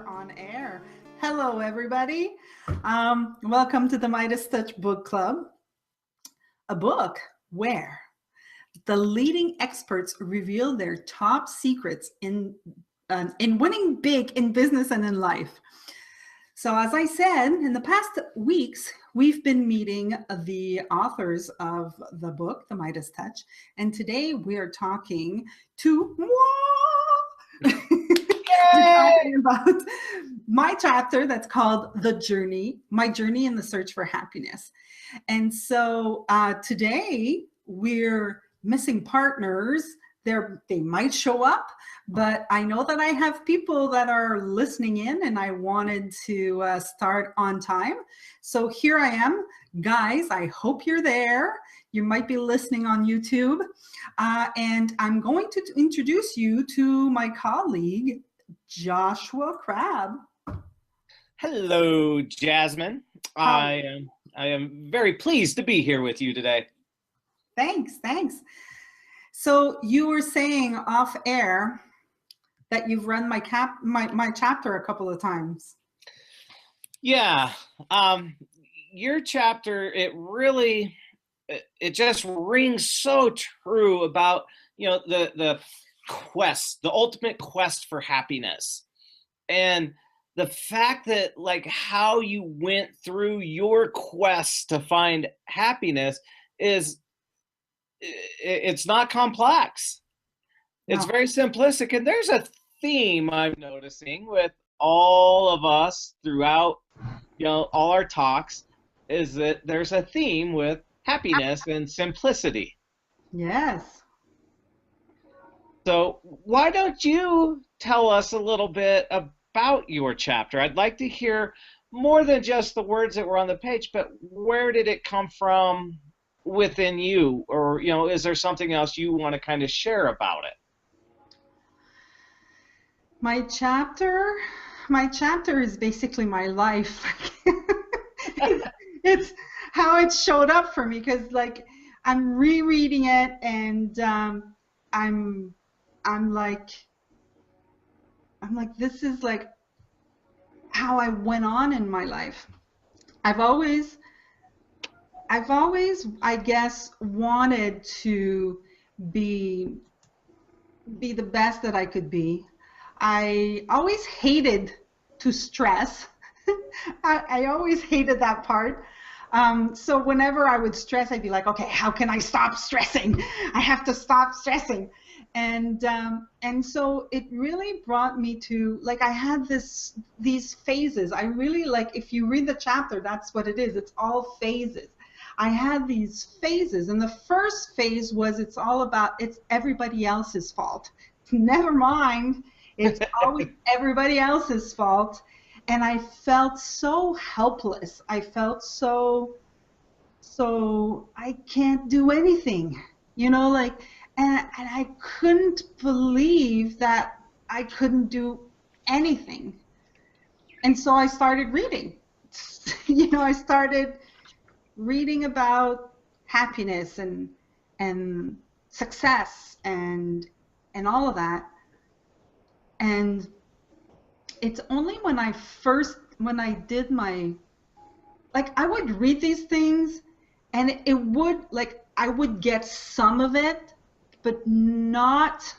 we're on air. Hello, everybody. Welcome to the Midas Touch Book Club, a book where the leading experts reveal their top secrets in winning big in business and in life. So as I said, in the past weeks, we've been meeting the authors of the book, The Midas Touch, and today we are talking to we're talking about my chapter that's called The Journey, My Journey in the Search for Happiness. And so today we're missing partners. They might show up, but I know that I have people that are listening in and I wanted to start on time. So here I am. Guys, I hope you're there. You might be listening on YouTube. And I'm going to introduce you to my colleague, Joshua Crabb. Hello, Jasmine. I am very pleased to be here with you today. Thanks. So you were saying off air that you've run my chapter a couple of times. Yeah, your chapter, it just rings so true about, the quest, the ultimate quest for happiness. And the fact that like how you went through your quest to find happiness it's not complex. It's very simplistic. And there's a theme I'm noticing with all of us throughout, all our talks, is that there's a theme with happiness and simplicity. Yes. So why don't you tell us a little bit about your chapter? I'd like to hear more than just the words that were on the page, but where did it come from within you? Or, is there something else you want to kind of share about it? My chapter is basically my life. it's how it showed up for me, because like I'm rereading it and I'm like this is like how I went on in my life. I've always I guess wanted to be the best that I could be. I always hated to stress. I always hated that part. So whenever I would stress, I'd be like, okay, how can I stop stressing? I have to stop stressing. And so it really brought me to, like, I had these phases. I really, like, if you read the chapter, that's what it is. It's all phases. I had these phases, and the first phase was it's everybody else's fault. Never mind, it's always everybody else's fault. And I felt so helpless. I felt so I can't do anything, and I couldn't believe that I couldn't do anything. And so I started reading. I started reading about happiness and success and all of that. And it's only when I did my, like, I would read these things and it would, like, I would get some of it, but not,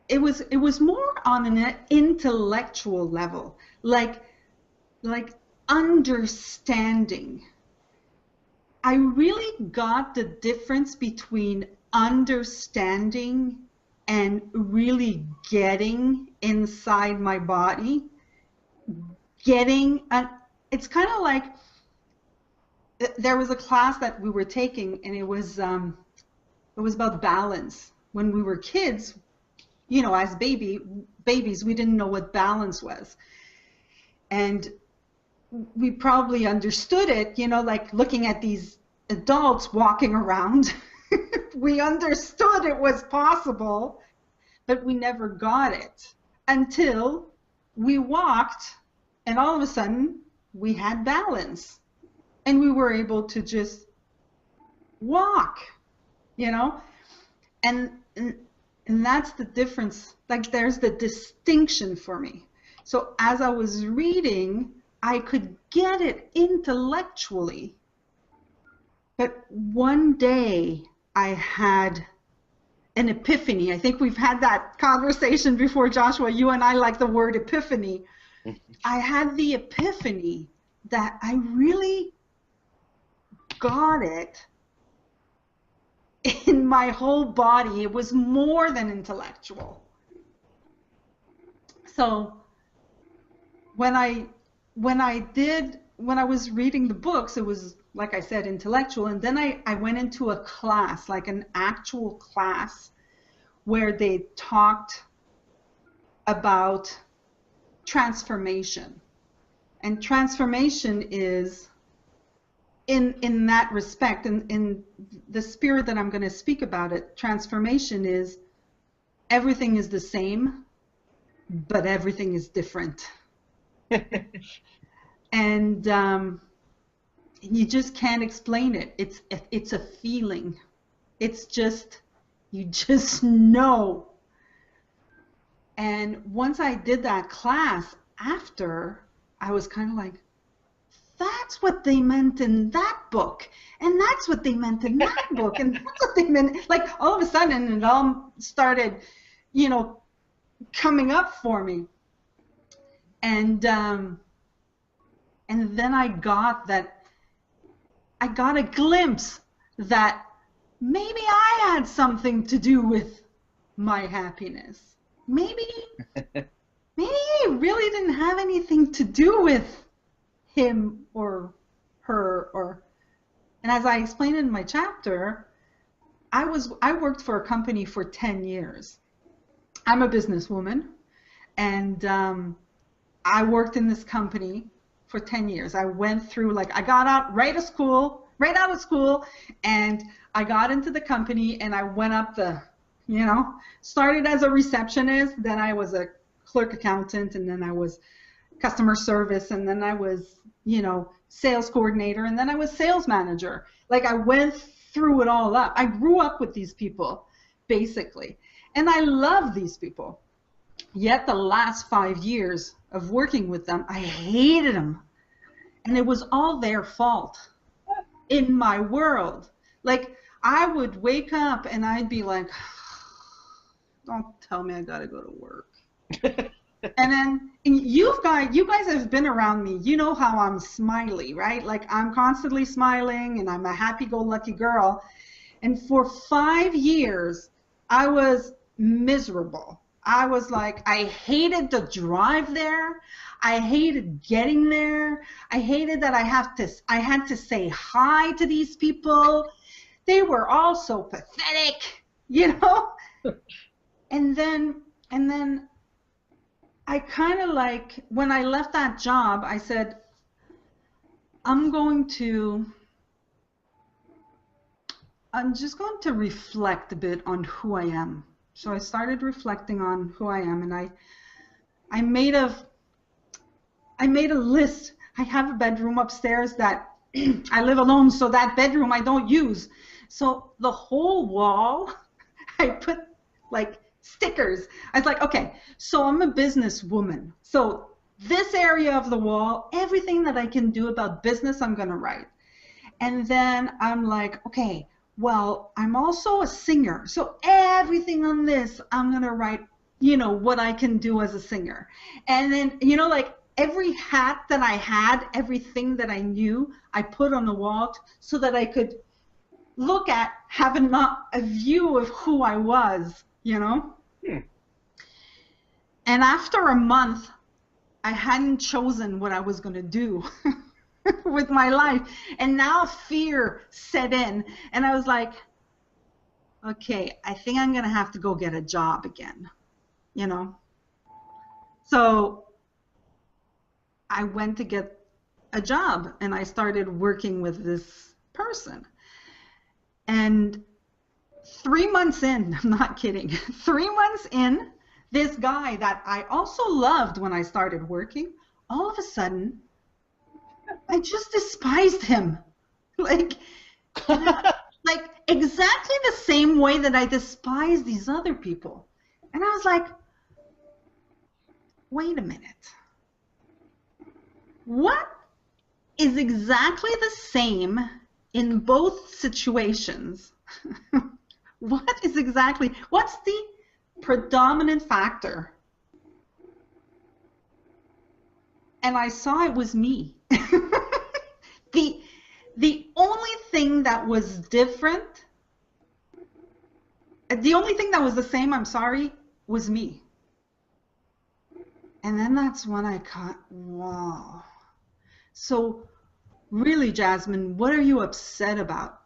it was more on an intellectual level, like understanding. I really got the difference between understanding and really getting inside my body. It's kind of like, there was a class that we were taking, and it was about balance. When we were kids, as babies, we didn't know what balance was. And we probably understood it, like looking at these adults walking around. We understood it was possible, but we never got it until we walked, and all of a sudden we had balance and we were able to just walk, and that's the difference. Like, there's the distinction for me. So as I was reading, I could get it intellectually. But one day I had an epiphany. I think we've had that conversation before, Joshua. You and I like the word epiphany. I had the epiphany that I really got it in my whole body. It was more than intellectual. So when I was reading the books, it was, like I said, intellectual. And then I went into a class, like an actual class, where they talked about transformation. And transformation is, in that respect, in the spirit that I'm going to speak about it, transformation is everything is the same, but everything is different. And you just can't explain it. It's a feeling. It's just, you just know. And once I did that class, after, I was kind of like, that's what they meant in that book, and that's what they meant in that book, and that's what they meant. Like, all of a sudden, it all started, you know, coming up for me. And then I got a glimpse that maybe I had something to do with my happiness. Maybe it really didn't have anything to do with him or her. And as I explained in my chapter, I worked for a company for 10 years. I'm a businesswoman, and I worked in this company for 10 years. I went through, like, I got out right out of school, and I got into the company, and I went up the, you know, started as a receptionist, then I was a clerk accountant, and then I was customer service, and then I was, you know, sales coordinator, and then I was sales manager. Like, I went through it all up. I grew up with these people, basically, and I love these people. Yet the last 5 years of working with them, I hated them, and it was all their fault in my world. Like, I would wake up and I'd be like, don't tell me I gotta go to work. And then, and you guys have been around me. You know how I'm smiley, right? Like, I'm constantly smiling, and I'm a happy-go-lucky girl. And for 5 years, I was miserable. I was like, I hated the drive there. I hated getting there. I hated that I had to say hi to these people. They were all so pathetic, you know? And then I kind of, like, when I left that job, I said, I'm just going to reflect a bit on who I am. So I started reflecting on who I am, and I made a list. I have a bedroom upstairs that I live alone, so that bedroom I don't use. So the whole wall, I put, like, stickers. I was like, okay, so I'm a businesswoman. So this area of the wall, everything that I can do about business, I'm going to write. And then I'm like, okay, well, I'm also a singer. So everything on this, I'm going to write, you know, what I can do as a singer. And then, you know, like, every hat that I had, everything that I knew, I put on the wall so that I could look at, have a view of who I was, you know? And after a month, I hadn't chosen what I was going to do with my life. And now fear set in. And I was like, okay, I think I'm going to have to go get a job again, you know? So I went to get a job, and I started working with this person. And 3 months in, I'm not kidding, 3 months in, this guy that I also loved when I started working, all of a sudden, I just despised him. Like exactly the same way that I despise these other people. And I was like, wait a minute. what is exactly the same in both situations? What's the predominant factor? And I saw it was me. The only thing that was different, the only thing that was the same, I'm sorry, was me. And then that's when I caught, wow. So really, Jasmine, what are you upset about?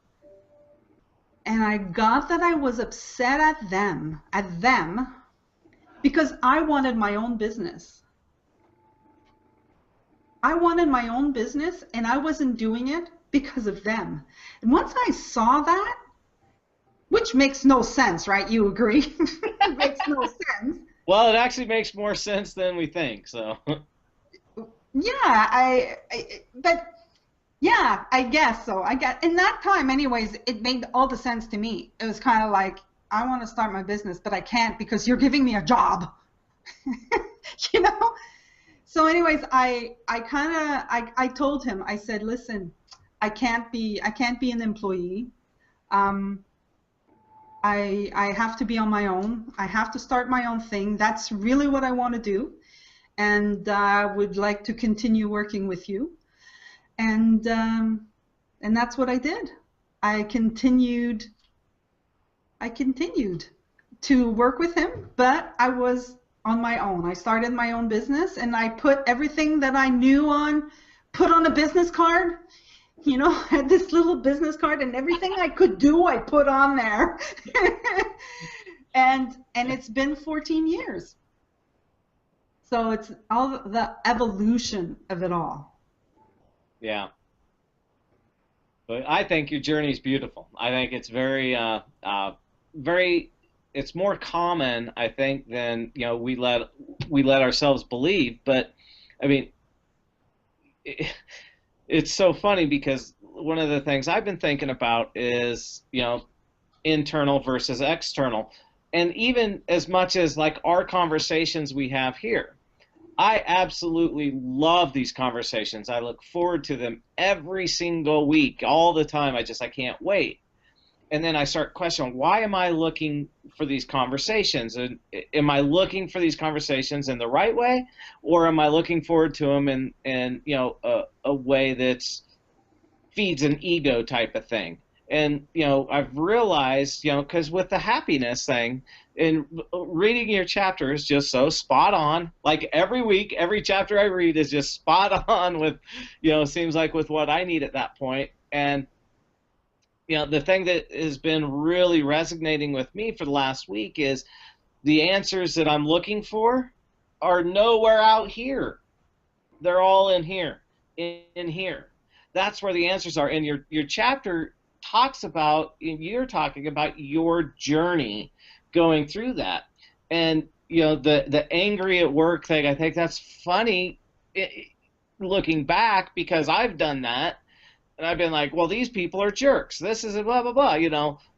And I got that I was upset at them, because I wanted my own business. I wanted my own business, and I wasn't doing it because of them. And once I saw that, which makes no sense, right? You agree? It makes no sense. Well, it actually makes more sense than we think, so. Yeah, but yeah, I guess so. In that time, anyways, it made all the sense to me. It was kind of like, I want to start my business, but I can't because you're giving me a job. You know? So anyways, I told him, I said, listen, I can't be an employee. I have to be on my own. I have to start my own thing. That's really what I want to do. And I would like to continue working with you. And that's what I did. I continued to work with him, but I was on my own. I started my own business, and I put everything that I knew put on a business card. You know, I had this little business card, and everything I could do, I put on there. and it's been 14 years. So it's all the evolution of it all. Yeah. But I think your journey is beautiful. I think it's very, it's more common, I think, than we let ourselves believe. But I mean, it's so funny because one of the things I've been thinking about is internal versus external, and even as much as like our conversations we have here. I absolutely love these conversations. I look forward to them every single week, all the time. I can't wait. And then I start questioning, why am I looking for these conversations? And am I looking for these conversations in the right way, or am I looking forward to them in a way that's feeds an ego type of thing? And I've realized, because with the happiness thing, and reading your chapter is just so spot on. Like every week, every chapter I read is just spot on with, seems like with what I need at that point. And the thing that has been really resonating with me for the last week is the answers that I'm looking for are nowhere out here. They're all in here, in here. That's where the answers are. And your chapter talks about, and you're talking about your journey going through that. And the angry at work thing, I think that's funny looking back, because I've done that. And I've been like, well, these people are jerks. This is a blah, blah, blah,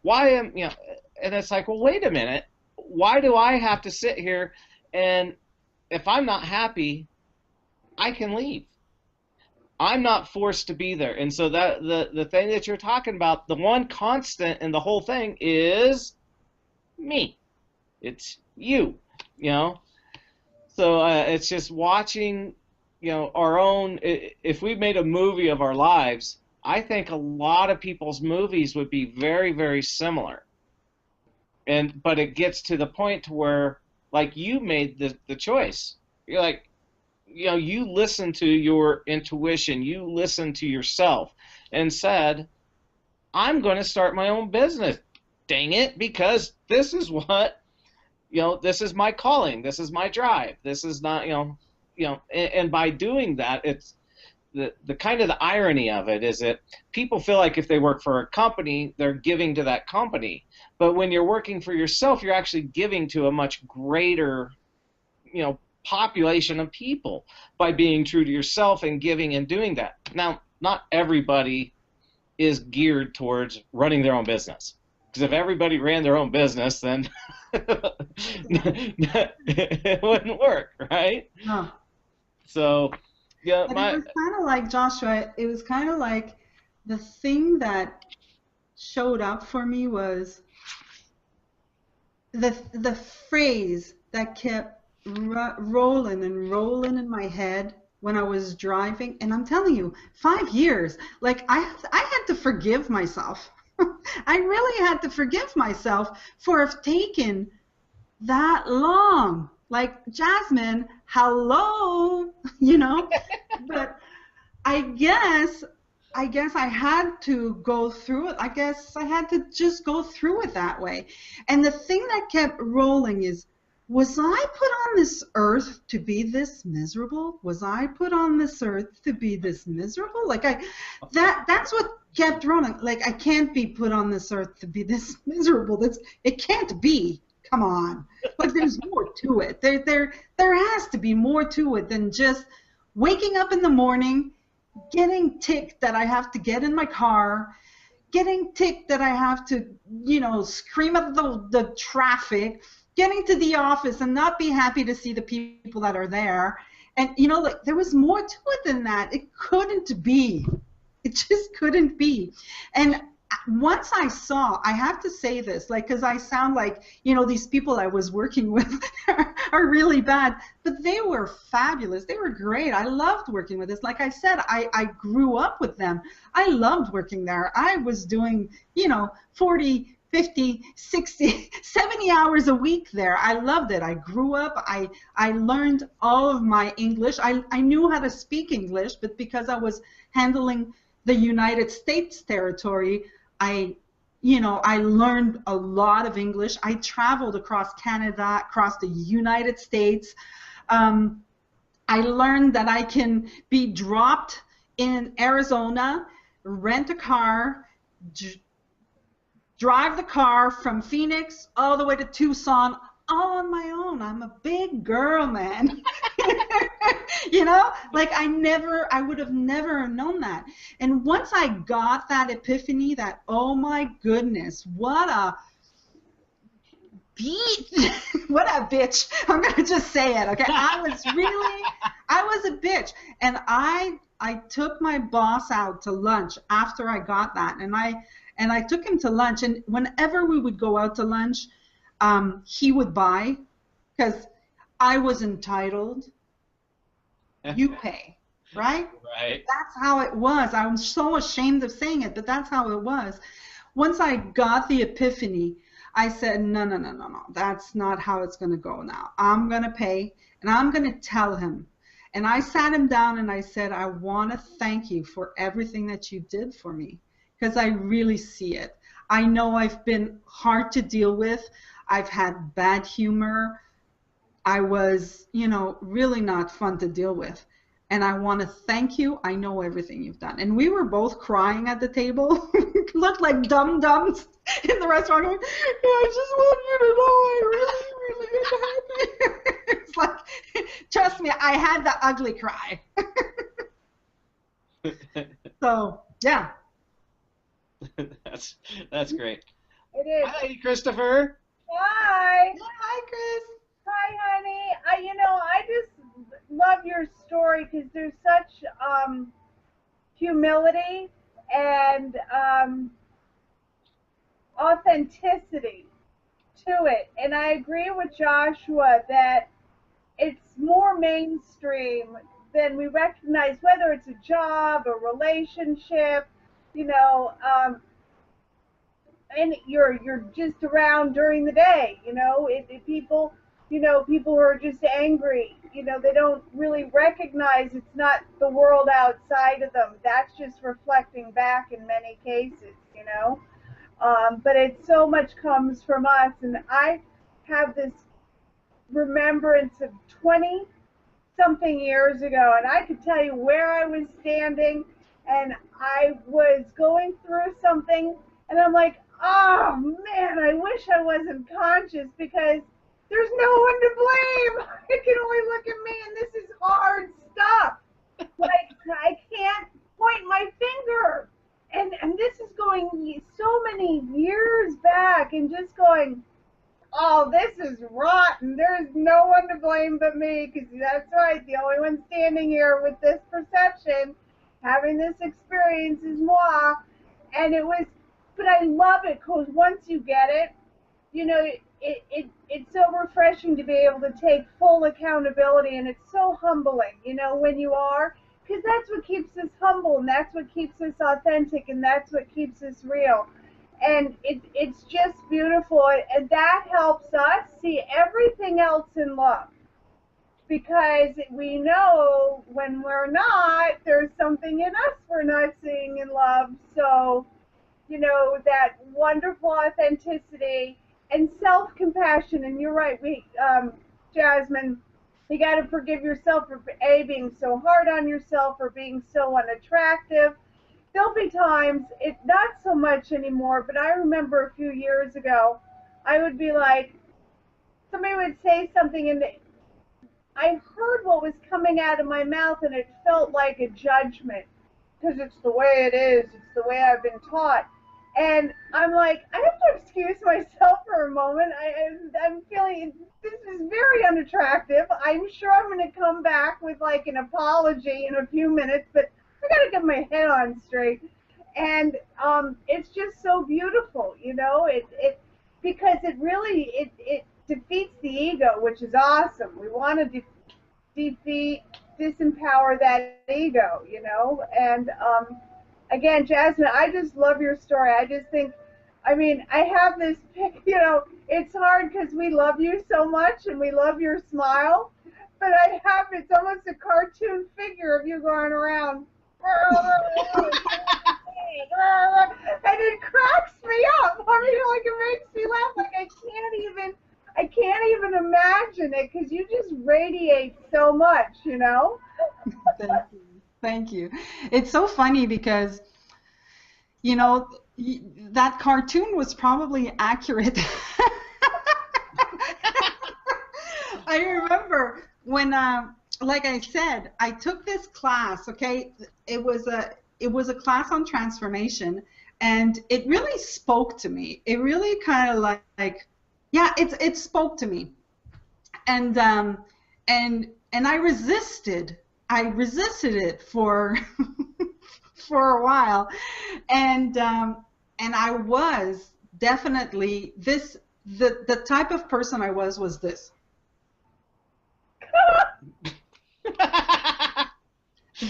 why am, and it's like, well, wait a minute. Why do I have to sit here? And if I'm not happy, I can leave. I'm not forced to be there. And so that the thing that you're talking about, the one constant in the whole thing is me. It's you, So it's just watching, our own. If we made a movie of our lives, I think a lot of people's movies would be very, very similar. But it gets to the point to where, like, you made the choice. You're like, you listened to your intuition, you listened to yourself, and said, I'm going to start my own business. Dang it, because this is what, this is my calling, this is my drive, this is not, and by doing that, it's the kind of the irony of it is that people feel like if they work for a company, they're giving to that company. But when you're working for yourself, you're actually giving to a much greater, population of people by being true to yourself and giving and doing that. Now, not everybody is geared towards running their own business. Because if everybody ran their own business, then it wouldn't work, right? No. So, Yeah, But it my was kind of like Joshua, it was kind of like the thing that showed up for me was the phrase that kept rolling and rolling in my head when I was driving. And I'm telling you, 5 years, like I had to forgive myself. I really had to forgive myself for have taken that long. Like, Jasmine, hello, you know? But I guess I had to go through it. I guess I had to just go through it that way. And the thing that kept rolling is, was I put on this earth to be this miserable? Was I put on this earth to be this miserable? Like, that's what kept rolling. Like, I can't be put on this earth to be this miserable. It can't be. Come on. Like, there's more to it. There has to be more to it than just waking up in the morning, getting ticked that I have to get in my car, getting ticked that I have to, scream at the traffic, getting to the office and not be happy to see the people that are there. And, like, there was more to it than that. It couldn't be. It just couldn't be. And once I have to say this, like, because I sound like, these people I was working with are really bad, but they were fabulous. They were great. I loved working with this. Like I said, I grew up with them. I loved working there. I was doing, 40, 50, 60, 70 hours a week there. I loved it. I grew up. I learned all of my English. I knew how to speak English, but because I was handling the United States territory, I learned a lot of English. I traveled across Canada, across the United States. I learned that I can be dropped in Arizona, rent a car, drive the car from Phoenix all the way to Tucson, all on my own. I'm a big girl, man. Like, I would have never known that. And once I got that epiphany that, oh my goodness, what a what a bitch. I'm going to just say it, okay? I was a bitch. And I took my boss out to lunch after I got that. And I took him to lunch. And whenever we would go out to lunch, he would buy, because I was entitled. You pay, right? right. That's how it was. I'm so ashamed of saying it, but that's how it was. Once I got the epiphany, I said, no, no, no, no, no. That's not how it's going to go now. I'm going to pay, and I'm going to tell him. And I sat him down and I said, I want to thank you for everything that you did for me, because I really see it. I know I've been hard to deal with. I've had bad humor. I was, really not fun to deal with. And I want to thank you. I know everything you've done. And we were both crying at the table. Looked like dum-dums in the restaurant. Going, yeah, I just want you to know I really, really am happy. It's like, trust me, I had the ugly cry. So, yeah. That's great. It is. Hi, Christopher. Hi. Hi, Chris. Hi, honey. I just love your story because there's such humility and authenticity to it. And I agree with Joshua that it's more mainstream than we recognize, whether it's a job, a relationship, and you're just around during the day, if people, people who are just angry, they don't really recognize it's not the world outside of them. That's just reflecting back in many cases, but it so much comes from us. And I have this remembrance of 20 something years ago, and I could tell you where I was standing, and I was going through something, and I'm like, oh man, I wish I wasn't conscious, because there's no one to blame. I can only look at me, and this is hard stuff. Like, I can't point my finger, and this is going so many years back, and just going, oh, this is rotten. There's no one to blame but me, because that's right. The only one standing here with this perception, having this experience is moi. And it was, but I love it because once you get it, you know, it's so refreshing to be able to take full accountability, and it's so humbling, you know, when you are, because that's what keeps us humble, and that's what keeps us authentic, and that's what keeps us real. And it's just beautiful, and that helps us see everything else in love, because we know when we're not, there's something in us we're not seeing in love. So, you know, that wonderful authenticity and self-compassion. And you're right, Jasmine, you got to forgive yourself for being so hard on yourself, or being so unattractive. There'll be times, not so much anymore, but I remember a few years ago, I would be like, somebody would say something, and I heard what was coming out of my mouth, and it felt like a judgment, because it's the way it is, it's the way I've been taught. And I'm like, I have to excuse myself for a moment. I'm feeling this is very unattractive. I'm sure I'm going to come back with like an apology in a few minutes, but I got to get my head on straight. And it's just so beautiful, you know, because it really it defeats the ego, which is awesome. We want to disempower that ego, you know. And again, Jasmine, I just love your story. I just think, I mean, I have this pic, you know, it's hard because we love you so much and we love your smile, but I have, it's almost a cartoon figure of you going around. And it cracks me up. I mean, like, it makes me laugh. Like, I can't even imagine it, because you just radiate so much, you know? Thank you. Thank you. It's so funny because, you know, that cartoon was probably accurate. I remember when, like I said, I took this class. Okay, it was a class on transformation, and it really spoke to me. It really kind of like, yeah, it spoke to me, and I resisted. I resisted it for for a while, and I was definitely this. The type of person I was this.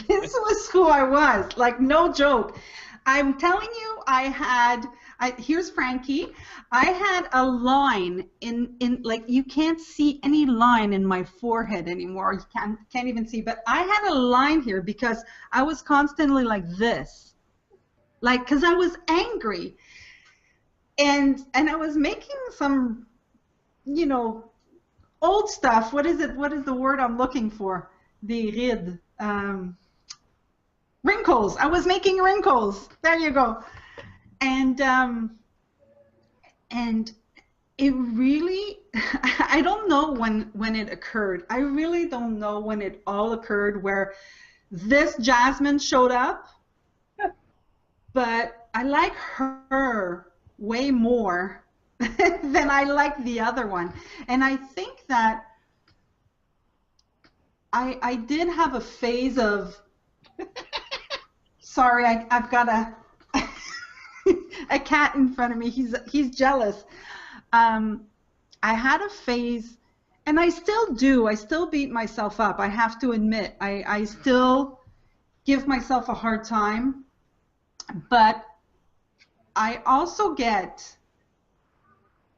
This was who I was, like, no joke. I'm telling you, here's Frankie. I had a line in like, you can't see any line in my forehead anymore. You can't even see, but I had a line here because I was constantly like this, like, because I was angry, and I was making some, you know, old stuff. What is it? What is the word I'm looking for? The rides. Wrinkles. I was making wrinkles. There you go. And it really, I don't know when it occurred. I really don't know when it all occurred, where this Jasmine showed up, but I like her way more than I like the other one. And I think that I did have a phase of, sorry, I've got a cat in front of me. He's jealous. I had a phase, and I still do. I still beat myself up. I have to admit, I still give myself a hard time. But I also get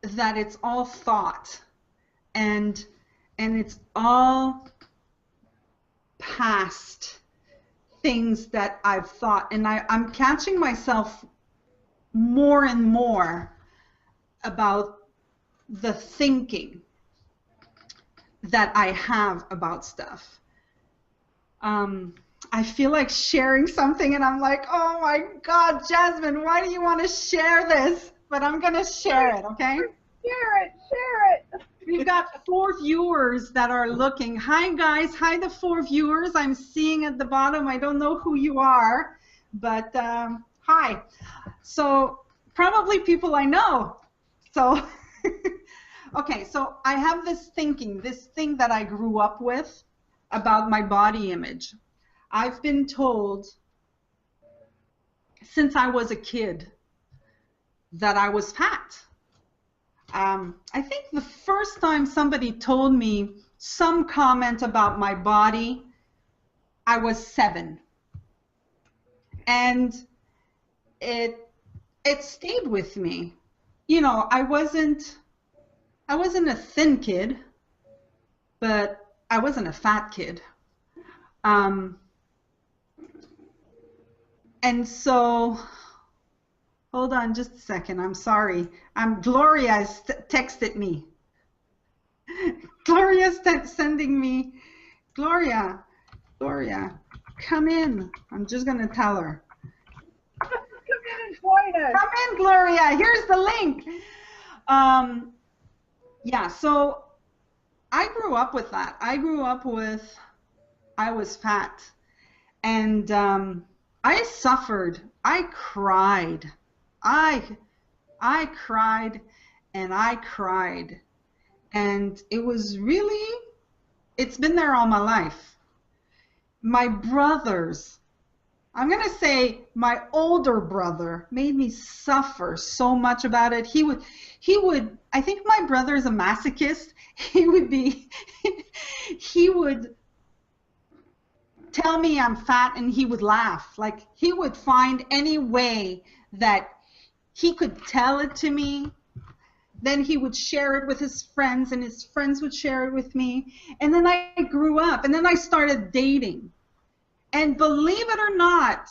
that it's all thought, and it's all past things that I've thought, and I'm catching myself more and more about the thinking that I have about stuff. I feel like sharing something, and I'm like, oh my God, Jasmine, why do you want to share this? But I'm going to share it, okay? Share it. We've got 4 viewers that are looking. Hi, guys. Hi, the 4 viewers. I'm seeing at the bottom. I don't know who you are, but hi. So probably people I know. So Okay, so I have this thinking, this thing that I grew up with about my body image. I've been told since I was a kid that I was fat. I think the first time somebody told me some comment about my body, I was 7. And it stayed with me. You know, I wasn't a thin kid, but I wasn't a fat kid. And so, hold on just a second. I'm sorry. Gloria has texted me. Gloria's sending me. Gloria, come in. I'm just going to tell her. Come in and join us. Come in, Gloria. Here's the link. Yeah, so I grew up with that. I grew up with, I was fat. And I suffered. I cried. I cried and I cried. And it was really, it's been there all my life. My brothers, I'm going to say my older brother made me suffer so much about it. He would, I think my brother is a masochist. He would tell me I'm fat and he would laugh. Like he would find any way that he could tell it to me. Then he would share it with his friends and his friends would share it with me. And then I grew up and then I started dating. And believe it or not,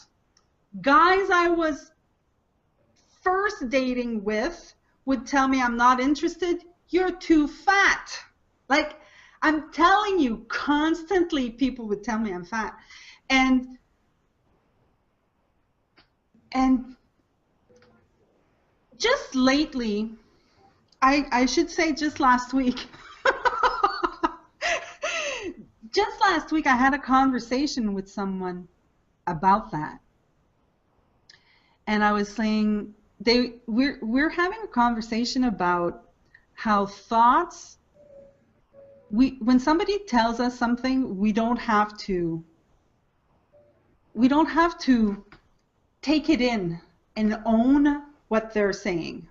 guys I was first dating with would tell me I'm not interested. You're too fat. Like, I'm telling you, constantly people would tell me I'm fat. And just lately, I should say just last week, just last week I had a conversation with someone about that. And I was saying, we're having a conversation about how thoughts, when somebody tells us something, we don't have to take it in and own what they're saying.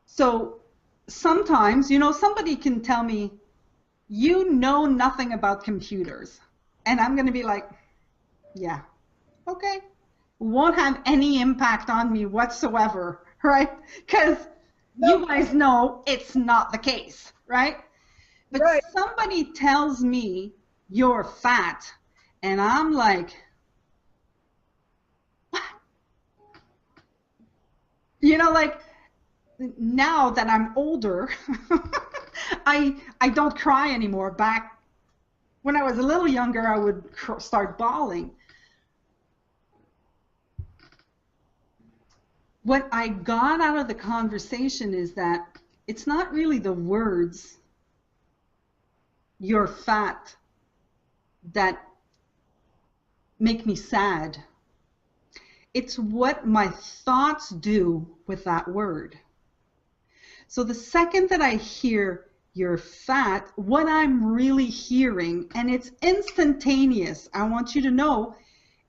So sometimes, you know, somebody can tell me, you know nothing about computers. And I'm going to be like, yeah, okay. Won't have any impact on me whatsoever, right? Because you guys know it's not the case, right? But somebody tells me you're fat, and I'm like, what? You know, like, now that I'm older, I don't cry anymore. Back when I was a little younger, I would start bawling. What I got out of the conversation is that it's not really the words, you're fat, that make me sad. It's what my thoughts do with that word. So the second that I hear you're fat, what I'm really hearing, and it's instantaneous, I want you to know,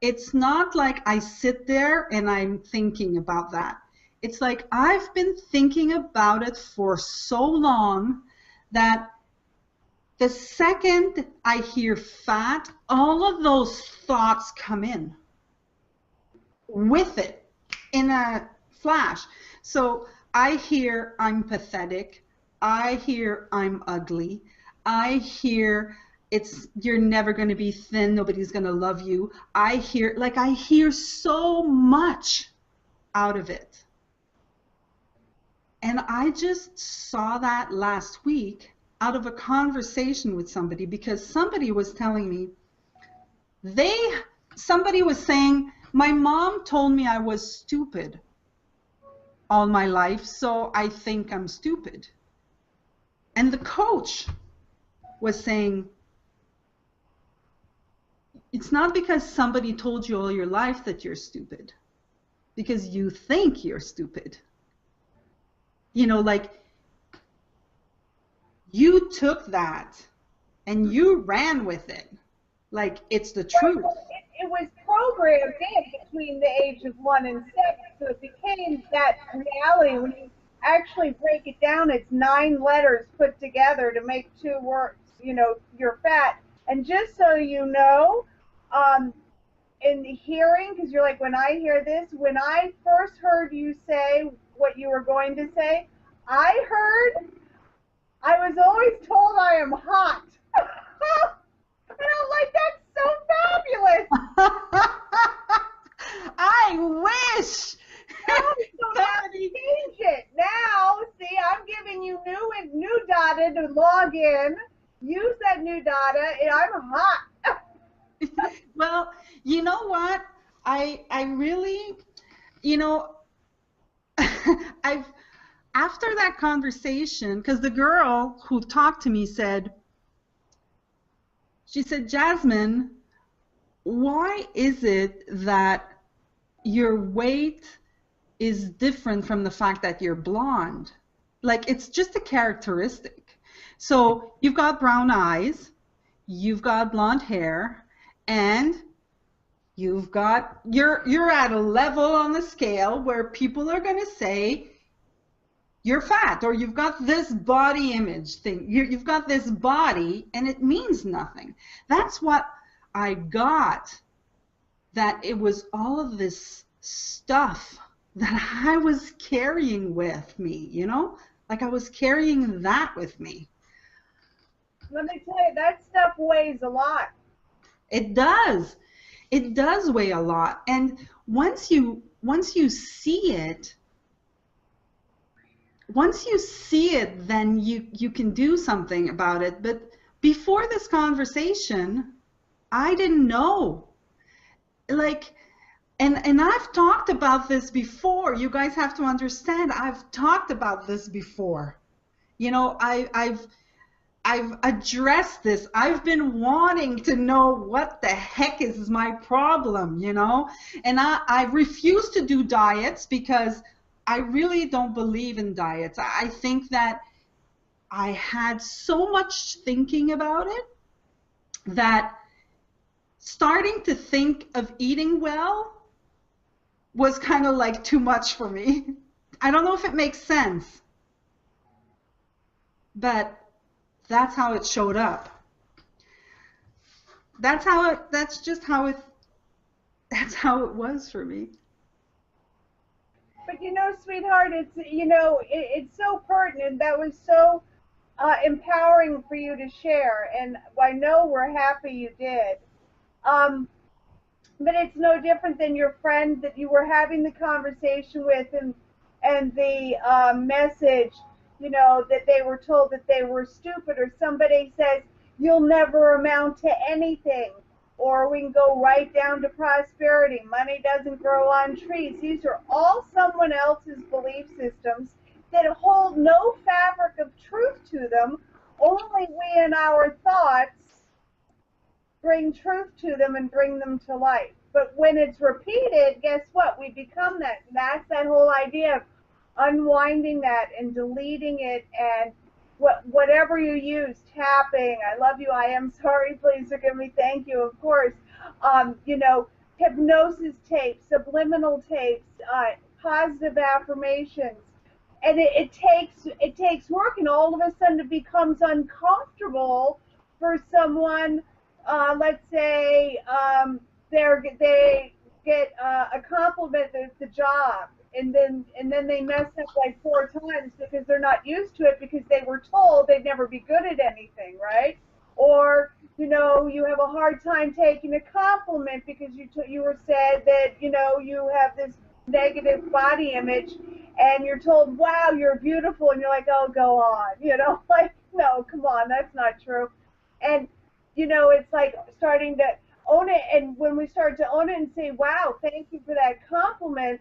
it's not like I sit there and I'm thinking about that. It's like I've been thinking about it for so long that the second I hear fat, all of those thoughts come in with it in a flash. So I hear I'm pathetic. I hear I'm ugly. I hear you're never going to be thin, nobody's going to love you. I hear so much out of it. And I just saw that last week out of a conversation with somebody, because somebody was telling me, somebody was saying, my mom told me I was stupid all my life, so I think I'm stupid. And the coach was saying, it's not because somebody told you all your life that you're stupid, because you think you're stupid. You know, like, you took that and you ran with it. Like it's the truth. It was programmed in between the age of 1 and 6, so it became that reality. When you actually break it down, it's 9 letters put together to make 2 words. You know, you're fat. And just so you know, in hearing, because you're like, when I hear this, when I first heard you say what you were going to say, I was always told I am hot. And I'm like, that's so fabulous. I wish. So now change it. Now, see, I'm giving you new data to log in. Use that new data, and I'm hot. Well, you know what? I really, you know, after that conversation, because the girl who talked to me said, she said, Jasmine, why is it that your weight is different from the fact that you're blonde? Like, it's just a characteristic. So you've got brown eyes, you've got blonde hair, and you've got, you're at a level on the scale where people are going to say you're fat, or you've got this body image thing. You've got this body, and it means nothing. That's what I got, that it was all of this stuff that I was carrying with me, you know? Like I was carrying that with me. Let me tell you, that stuff weighs a lot. It does. It does weigh a lot. And once you see it, then you can do something about it. But before this conversation, I didn't know. Like, and I've talked about this before. You guys have to understand, I've talked about this before. You know, I've addressed this. I've been wanting to know what the heck is my problem, you know? And I refuse to do diets because I really don't believe in diets. I think that I had so much thinking about it that starting to think of eating well was kind of like too much for me. I don't know if it makes sense, but that's how it showed up. That's how it was for me. But you know, sweetheart, it's so pertinent. That was so empowering for you to share, and I know we're happy you did. But it's no different than your friend that you were having the conversation with, and the message, you know, that they were told that they were stupid, or somebody says you'll never amount to anything, or we can go right down to prosperity. Money doesn't grow on trees. These are all someone else's belief systems that hold no fabric of truth to them. Only we in our thoughts bring truth to them and bring them to life. But when it's repeated, guess what? We become that. That's that whole idea of unwinding that and deleting it, and whatever you use, tapping, I love you, I am sorry, please forgive me, thank you, of course, you know, hypnosis tapes, subliminal tapes, positive affirmations, and it takes work, and all of a sudden it becomes uncomfortable for someone. Let's say they get a compliment at the job, and then they mess up like 4 times because they're not used to it, because they were told they'd never be good at anything, right? Or, you know, you have a hard time taking a compliment because you were said that, you know, you have this negative body image, and you're told, wow, you're beautiful, and you're like, oh, go on, you know, like, no, come on, that's not true. And, you know, it's like starting to own it, and when we start to own it and say, wow, thank you for that compliment,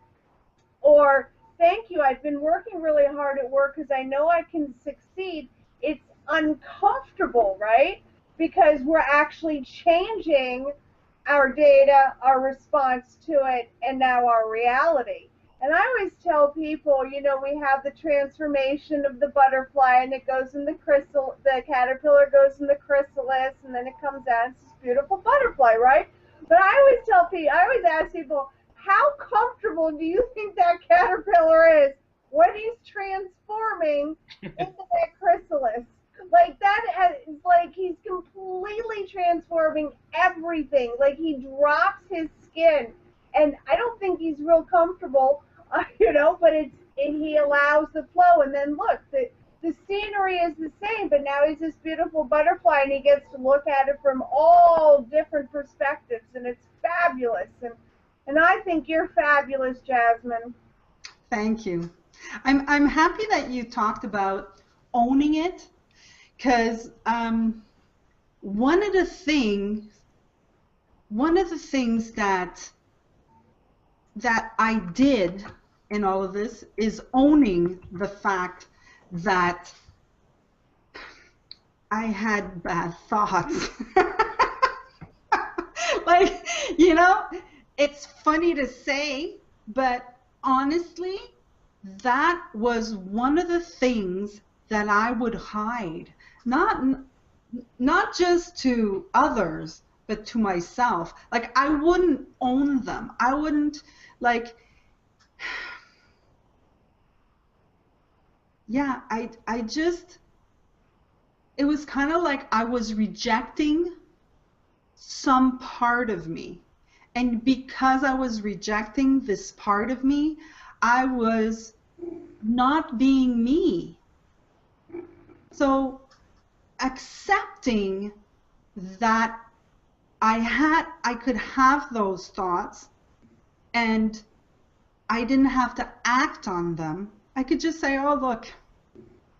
or thank you, I've been working really hard at work because I know I can succeed, it's uncomfortable, right? Because we're actually changing our data, our response to it, and now our reality. And I always tell people, you know, we have the transformation of the butterfly, and it goes in the chrysalis, the caterpillar goes in the chrysalis, and then it comes out. It's this beautiful butterfly, right? But I always tell people, I always ask people, how comfortable do you think that caterpillar is when he's transforming into that chrysalis? Like that is like he's completely transforming everything. Like he drops his skin, and I don't think he's real comfortable, you know. But he allows the flow, and then look, the scenery is the same, but now he's this beautiful butterfly, and he gets to look at it from all different perspectives, and it's fabulous. And I think you're fabulous, Jasmine. Thank you. I'm happy that you talked about owning it, because one of the things that I did in all of this is owning the fact that I had bad thoughts. Like, you know, it's funny to say, but honestly, that was one of the things that I would hide. Not just to others, but to myself. Like, I wouldn't own them. I wouldn't, like, yeah, I just, it was kind of like I was rejecting some part of me. And because I was rejecting this part of me, I was not being me. So accepting that I could have those thoughts and I didn't have to act on them. I could just say, oh, look,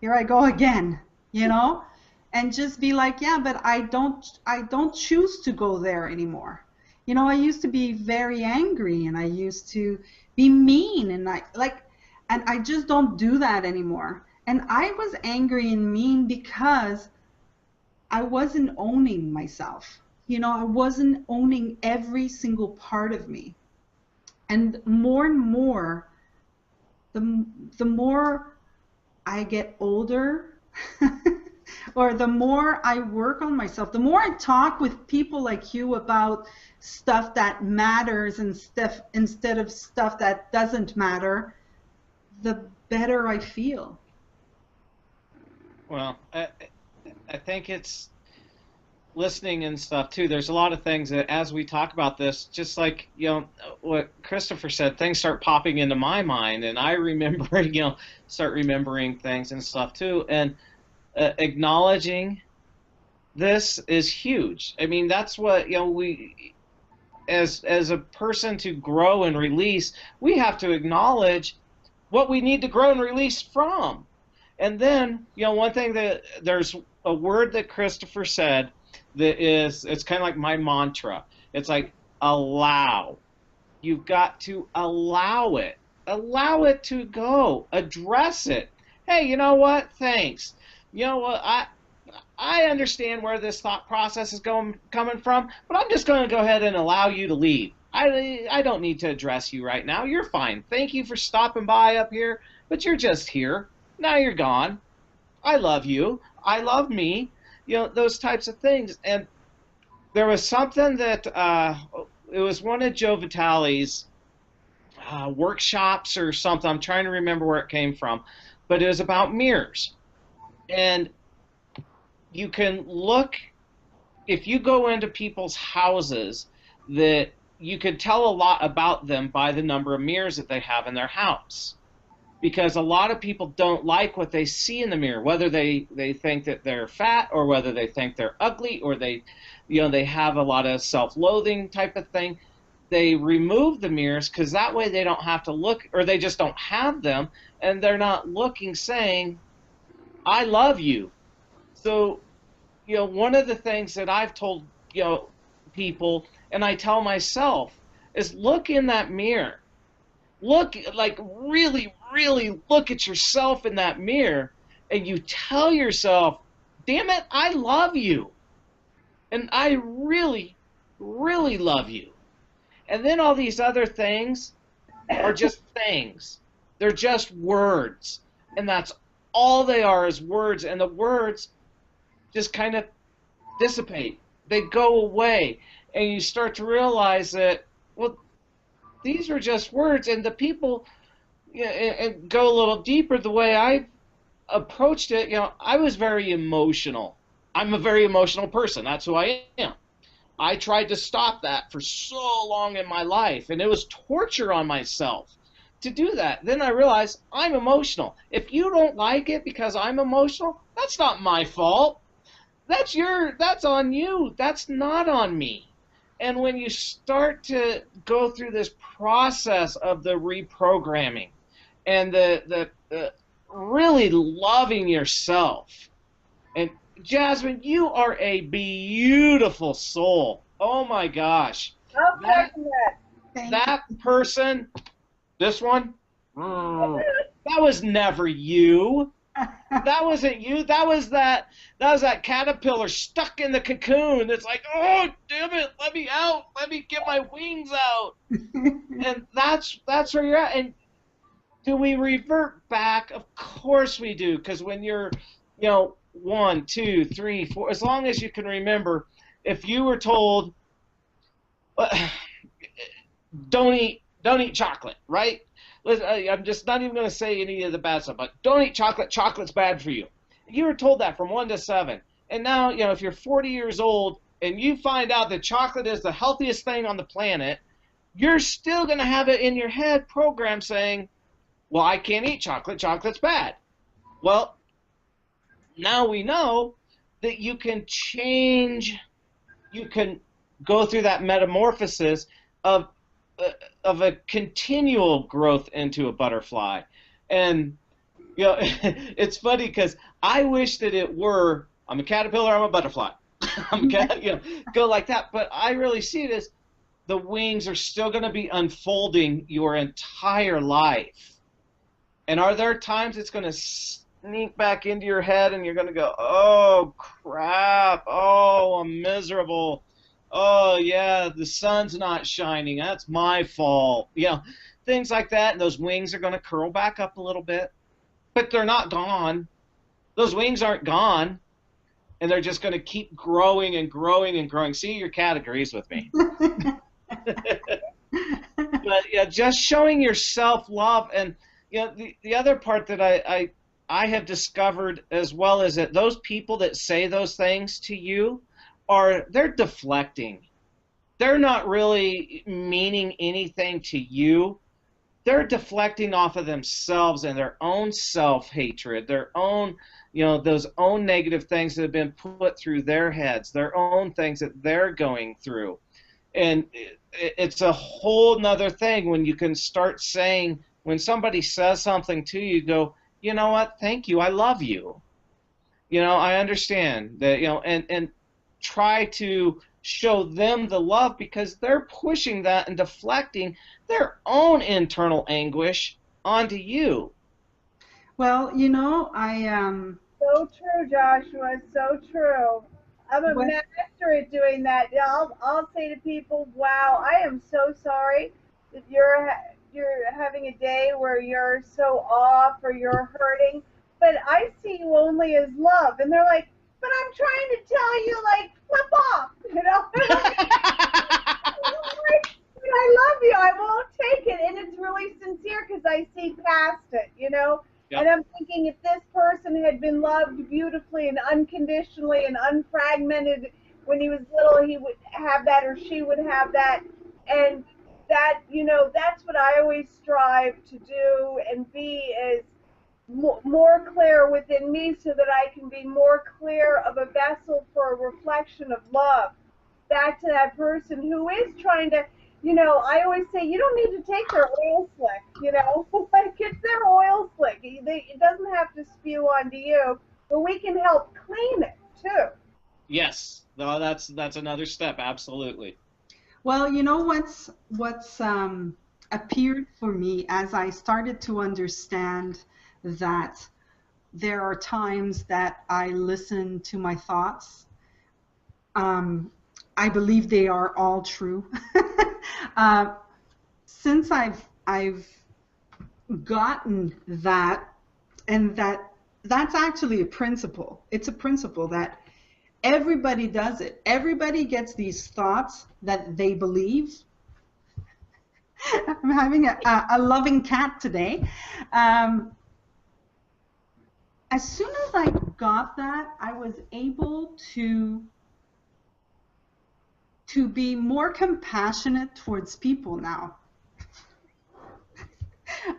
here I go again, you know, and just be like, yeah, but I don't choose to go there anymore. You know, I used to be very angry, and I used to be mean, and I just don't do that anymore. And I was angry and mean because I wasn't owning myself. You know, I wasn't owning every single part of me. And more, the more I get older, or the more I work on myself, the more I talk with people like you about stuff that matters and stuff instead of stuff that doesn't matter, the better I feel. Well, I think it's listening and stuff too. There's a lot of things that as we talk about this, just like, you know, what Christopher said, things start popping into my mind, and I remember, you know, start remembering things and stuff too. And acknowledging this is huge. I mean, that's what, you know, we as a person to grow and release, we have to acknowledge what we need to grow and release from. And then, you know, one thing that there's a word that Christopher said that is, it's kind of like my mantra. It's like allow. You've got to allow it. Allow it to go. Address it. Hey, you know what? Thanks. You know what? I understand where this thought process is coming from, but I'm just going to go ahead and allow you to leave. I don't need to address you right now. You're fine. Thank you for stopping by up here, but you're just here. Now you're gone. I love you. I love me. You know, those types of things. And there was something that, it was one of Joe Vitale's workshops or something. I'm trying to remember where it came from. But it was about mirrors. And you can look, if you go into people's houses, that you could tell a lot about them by the number of mirrors that they have in their house. Because a lot of people don't like what they see in the mirror, whether they think that they're fat, or whether they think they're ugly, or they have a lot of self-loathing type of thing. They remove the mirrors because that way they don't have to look, or they just don't have them, and they're not looking saying, I love you. So, you know, one of the things that I've told, you know, people, and I tell myself, is look in that mirror. Look, like really, really look at yourself in that mirror, and you tell yourself, damn it, I love you. And I really, really love you. And then all these other things, are just things. They're just words. And that's all they are, is words. And the words just kind of dissipate. They go away. And you start to realize that, well, these are just words. And the people, and go a little deeper, the way I approached it, I was very emotional. I'm a very emotional person. That's who I am. I tried to stop that for so long in my life, and it was torture on myself to do that. Then I realized I'm emotional. If you don't like it because I'm emotional, that's not my fault. That's on you. That's not on me. And when you start to go through this process of the reprogramming and the really loving yourself, and Jasmine, you are a beautiful soul. Oh my gosh. Oh, That person, this one, that was never you. That wasn't you. That was that caterpillar stuck in the cocoon. It's like, oh, damn it, let me out. Let me get my wings out. And that's where you're at. And do we revert back? Of course we do, because when you're, 1, 2, 3, 4, as long as you can remember, if you were told, don't eat chocolate, right? I'm just not even going to say any of the bad stuff, but don't eat chocolate. Chocolate's bad for you. You were told that from 1 to 7, and now if you're 40 years old and you find out that chocolate is the healthiest thing on the planet, you're still going to have it in your head programmed saying, well, I can't eat chocolate. Chocolate's bad. Well, now we know that you can change, you can go through that metamorphosis of a continual growth into a butterfly. And it's funny because I wish that it were, I'm a caterpillar, I'm a butterfly. Go like that. But I really see it as the wings are still going to be unfolding your entire life. And are there times it's going to sneak back into your head and you're going to go, oh, crap, oh, I'm miserable, oh, yeah, the sun's not shining, that's my fault, things like that, and those wings are going to curl back up a little bit, but they're not gone. Those wings aren't gone, and they're just going to keep growing and growing and growing. See, your cat agrees with me. But just showing yourself love. And the other part that I have discovered as well is that those people that say those things to you they're deflecting. They're not really meaning anything to you. They're deflecting off of themselves and their own self-hatred, their own, those own negative things that have been put through their heads, their own things that they're going through. And it's a whole nother thing when you can start saying, when somebody says something to you, go, you know what, thank you, I love you. I understand that, and try to show them the love, because they're pushing that and deflecting their own internal anguish onto you. Well, I So true, Joshua. So true. I'm a master at doing that. I'll say to people, "Wow, I am so sorry that you're having a day where you're so off or you're hurting, but I see you only as love." And they're like, "But I'm trying to tell you, like, flip off, But I love you. I won't take it." And it's really sincere because I see past it, Yep. And I'm thinking, if this person had been loved beautifully and unconditionally and unfragmented when he was little, he would have that, or she would have that. And that, that's what I always strive to do and be, is more clear within me, so that I can be more clear of a vessel for a reflection of love back to that person who is trying to, I always say, you don't need to take their oil slick, like, it's their oil slick. It doesn't have to spew onto you, but we can help clean it too. Yes, no, that's another step, absolutely. Well, what's appeared for me as I started to understand that there are times that I listen to my thoughts. I believe they are all true. Since I've I've gotten that, and that's actually a principle. It's a principle that everybody does it. Everybody gets these thoughts that they believe. I'm having a loving cat today. As soon as I got that, I was able to be more compassionate towards people now.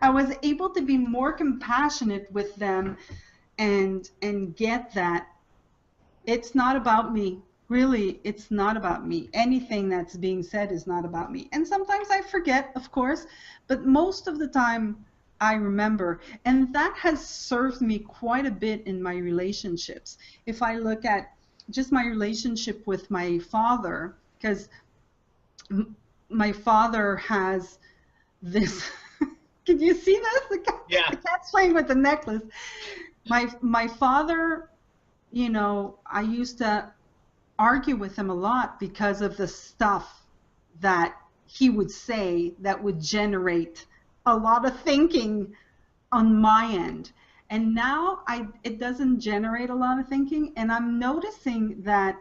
I was able to be more compassionate with them and get that it's not about me. Really, it's not about me. Anything that's being said is not about me. And sometimes I forget, of course, but most of the time I remember. And that has served me quite a bit in my relationships. If I look at just my relationship with my father, because my father has this... Can you see this? Yeah. The cat's playing with the necklace. My father, you know, I used to argue with him a lot because of the stuff that he would say that would generate a lot of thinking on my end. And now it doesn't generate a lot of thinking, and I'm noticing that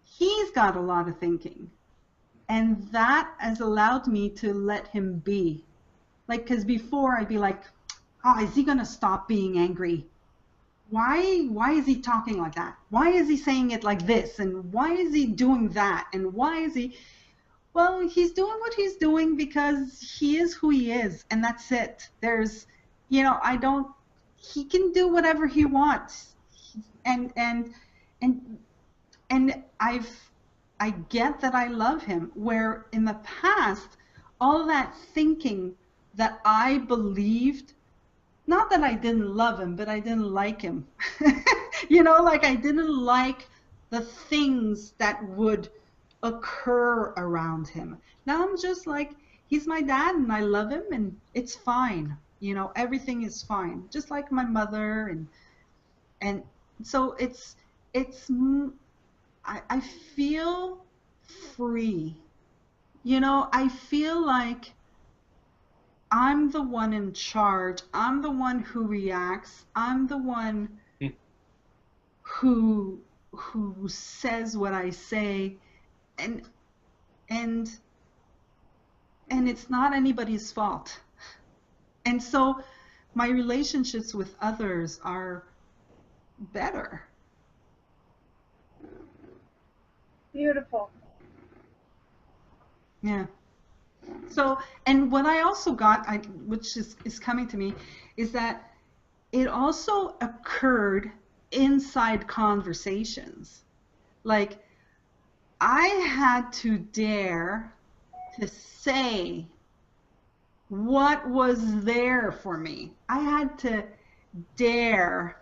he's got a lot of thinking. And that has allowed me to let him be. Like, because before I'd be like, oh, is he going to stop being angry? Why is he talking like that? Why is he saying it like this? And why is he doing that? And why is he... Well, he's doing what he's doing because he is who he is, and that's it. There's, you know, he can do whatever he wants. And I get that I love him, where in the past, all that thinking that I believed, not that I didn't love him, but I didn't like him. You know, like I didn't like the things that would occur around him. Now I'm just like, he's my dad and I love him and it's fine. You know, everything is fine. Just like my mother, and so I feel free. You know, I feel like I'm the one in charge. I'm the one who reacts. I'm the one who says what I say, and it's not anybody's fault. And so my relationships with others are better. Beautiful. Yeah. So, and what I also got, which is coming to me, is that it also occurred inside conversations. Like, I had to dare to say what was there for me. I had to dare,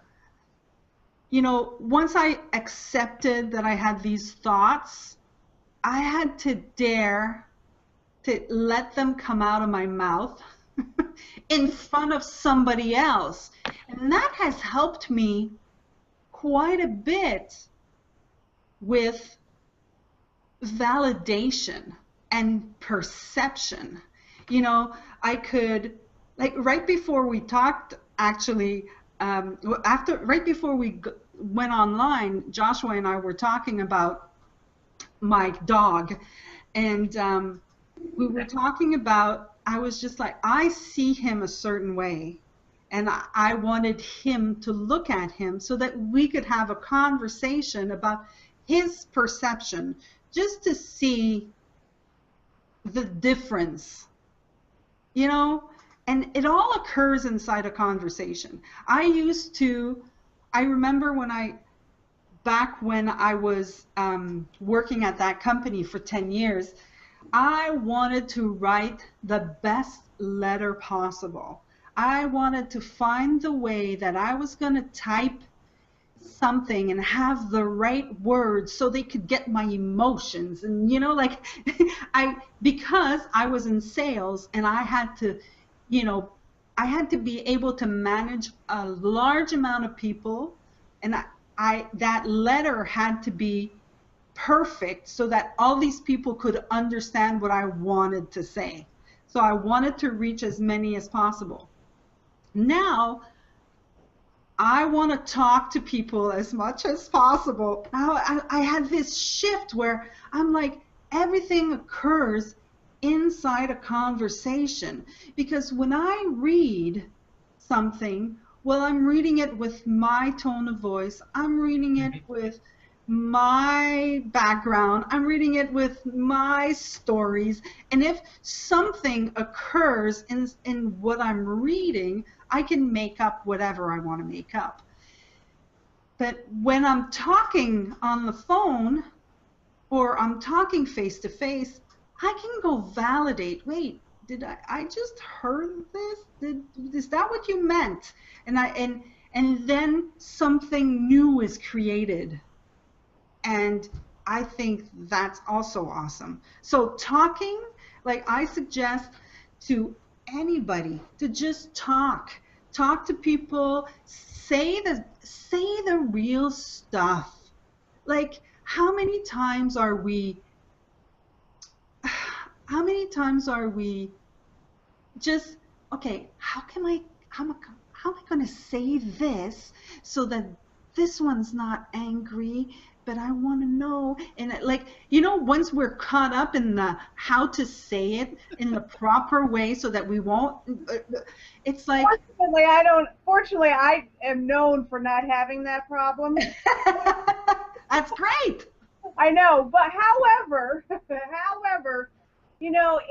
you know, once I accepted that I had these thoughts, I had to dare to let them come out of my mouth in front of somebody else. And that has helped me quite a bit with validation and perception. You know, I could, like right before we talked, actually, right before we went online, Joshua and I were talking about my dog, and we were talking about, I was just like, I see him a certain way, and I wanted him to look at him so that we could have a conversation about his perception, just to see the difference, you know? And it all occurs inside a conversation. I remember back when I was working at that company for 10 years, I wanted to write the best letter possible. I wanted to find the way that I was going to type something and have the right words so they could get my emotions. And, you know, like, because I was in sales and I had to, you know, I had to be able to manage a large amount of people, and that letter had to be perfect so that all these people could understand what I wanted to say. So I wanted to reach as many as possible. Now, I want to talk to people as much as possible. Now, I had this shift where I'm like, everything occurs inside a conversation. Because when I read something, well, I'm reading it with my tone of voice. I'm reading it with my background. I'm reading it with my stories. And if something occurs in what I'm reading, I can make up whatever I want to make up. But when I'm talking on the phone or I'm talking face to face, I can go validate. Wait, did I just heard this? Is that what you meant? And then something new is created. And I think that's also awesome. So talking, like I suggest to anybody to just talk to people, say the real stuff. Like how many times are we just, okay, how am I going to say this so that this one's not angry, but I want to know. And like, you know, once we're caught up in the how to say it in the proper way so that we won't, it's like. Fortunately, I am known for not having that problem. That's great. I know, but however, you know,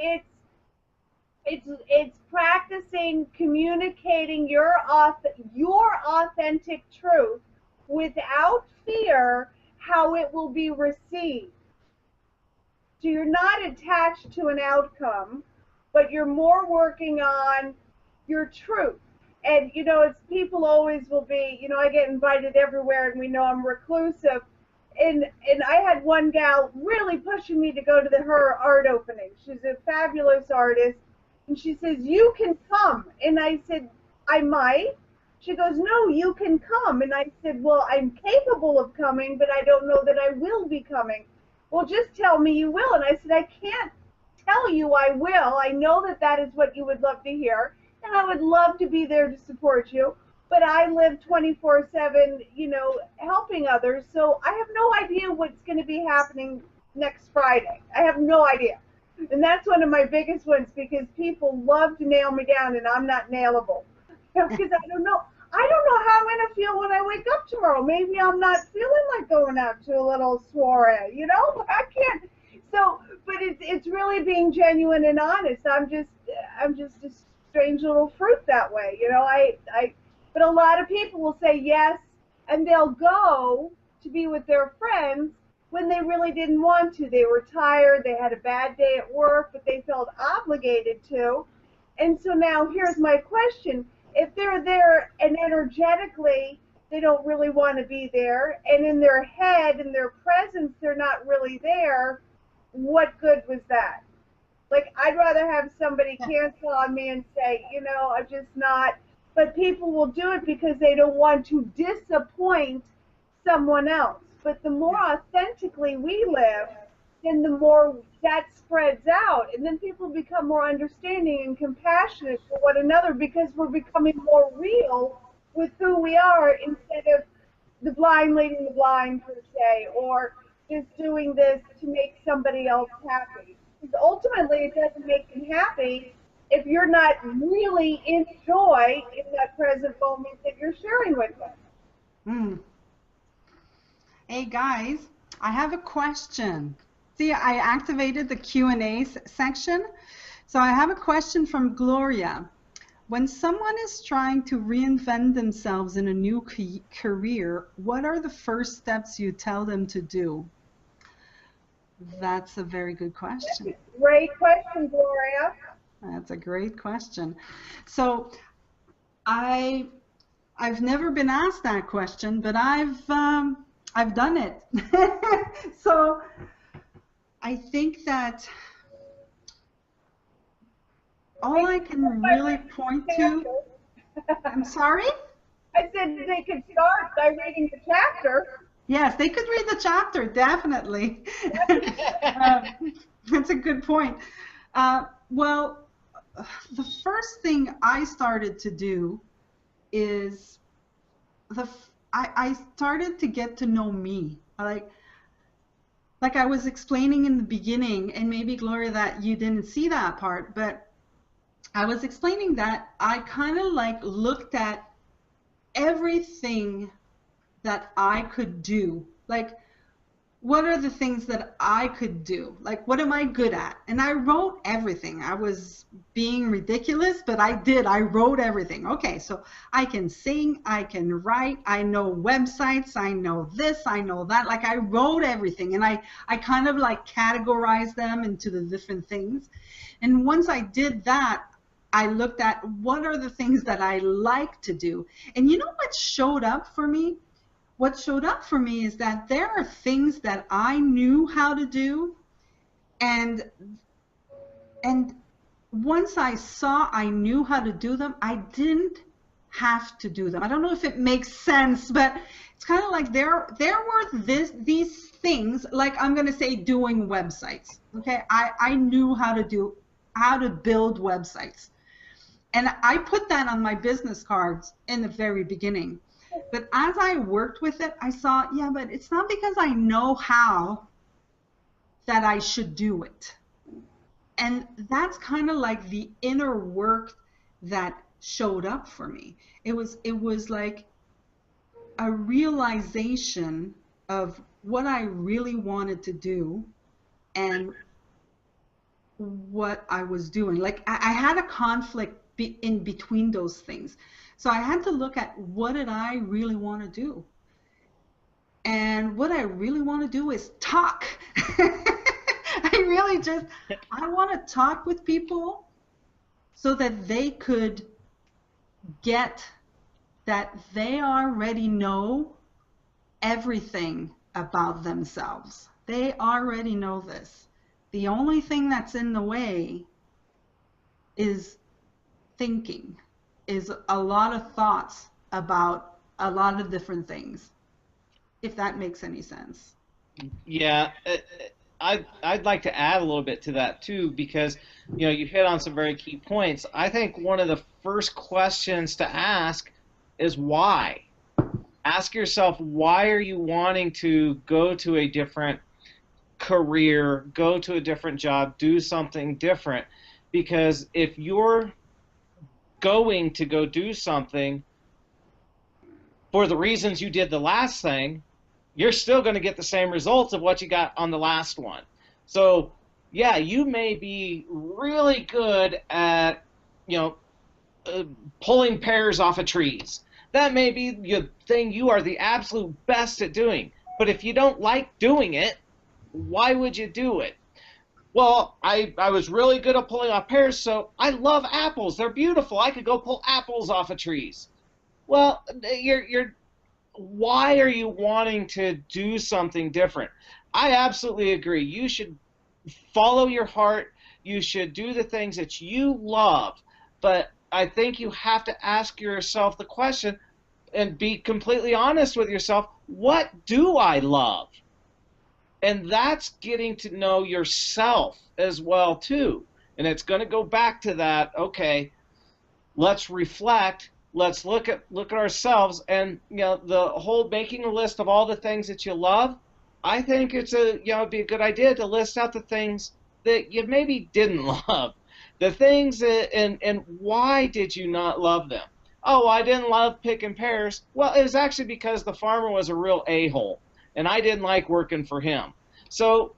it's practicing communicating your authentic truth without fear how it will be received. So you're not attached to an outcome, but you're more working on your truth. And, you know, it's people always will be, you know, I get invited everywhere and we know I'm reclusive. And I had one gal really pushing me to go to her art opening. She's a fabulous artist. And she says, you can come. And I said, I might. She goes, no, you can come. And I said, well, I'm capable of coming, but I don't know that I will be coming. Well, just tell me you will. And I said, I can't tell you I will. I know that that is what you would love to hear. And I would love to be there to support you. But I live 24/7, you know, helping others. So I have no idea what's going to be happening next Friday. I have no idea. And that's one of my biggest ones because people love to nail me down and I'm not nailable. Because I don't know how I'm going to feel when I wake up tomorrow. Maybe I'm not feeling like going out to a little soiree, you know? I can't. So, but it's really being genuine and honest. I'm just a strange little fruit that way, you know? But a lot of people will say yes, and they'll go to be with their friends when they really didn't want to. They were tired, they had a bad day at work, but they felt obligated to. And so now here's my question. If they're there and energetically they don't really want to be there, and in their head, in their presence, they're not really there, what good was that? Like, I'd rather have somebody cancel on me and say, you know, I'm just not. But people will do it because they don't want to disappoint someone else. But the more authentically we live, then the more that spreads out. And then people become more understanding and compassionate for one another because we're becoming more real with who we are instead of the blind leading the blind, per se, or just doing this to make somebody else happy. Because ultimately it doesn't make them happy if you're not really in joy in that present moment that you're sharing with them. Hey guys, I have a question. See, I activated the Q&A section. So I have a question from Gloria. When someone is trying to reinvent themselves in a new career, what are the first steps you tell them to do? That's a very good question. Great question, Gloria. That's a great question. So I've never been asked that question, but I've done it. So I think that all I can really point to. I'm sorry? I said they could start by reading the chapter. Yes, they could read the chapter, definitely. That's a good point. Well, the first thing I started to do is I started to get to know me. Like I was explaining in the beginning, and maybe Gloria that you didn't see that part, but I was explaining that I kind of like looked at everything that I could do. Like, what are the things that I could do? Like, what am I good at? And I wrote everything. I was being ridiculous, but I did. I wrote everything. Okay, so I can sing, I can write, I know websites, I know this, I know that. Like, I wrote everything, and I kind of like categorized them into the different things. And once I did that, I looked at what are the things that I like to do. And you know what showed up for me? What showed up for me is that there are things that I knew how to do, and once I saw I knew how to do them, I didn't have to do them. I don't know if it makes sense, but it's kind of like there were these things, like I'm going to say doing websites. Okay, I knew how to build websites, and I put that on my business cards in the very beginning. But as I worked with it, I saw, yeah, but it's not because I know how that I should do it. And that's kind of like the inner work that showed up for me. It was like a realization of what I really wanted to do and what I was doing. Like I had a conflict in between those things. So I had to look at what did I really want to do. And what I really want to do is talk. I want to talk with people so that they could get that they already know everything about themselves. They already know this. The only thing that's in the way is thinking, is a lot of thoughts about a lot of different things, if that makes any sense. Yeah, I'd like to add a little bit to that too, because you hit on some very key points. I think one of the first questions to ask is why. Ask yourself, why are you wanting to go to a different career, go to a different job, do something different? Because if you're going to go do something for the reasons you did the last thing, you're still going to get the same results of what you got on the last one. So, yeah, you may be really good at, pulling pears off of trees. That may be the thing you are the absolute best at doing. But if you don't like doing it, why would you do it? Well, I was really good at pulling off pears, so I love apples. They're beautiful. I could go pull apples off of trees. Well, why are you wanting to do something different? I absolutely agree. You should follow your heart. You should do the things that you love. But I think you have to ask yourself the question and be completely honest with yourself. What do I love? And that's getting to know yourself as well, too. And it's going to go back to that, okay, let's reflect, let's look at ourselves, and the whole making a list of all the things that you love. I think it'd be a good idea to list out the things that you maybe didn't love. The things that, and why did you not love them? Oh, I didn't love picking pears. Well, it was actually because the farmer was a real a-hole, and I didn't like working for him. So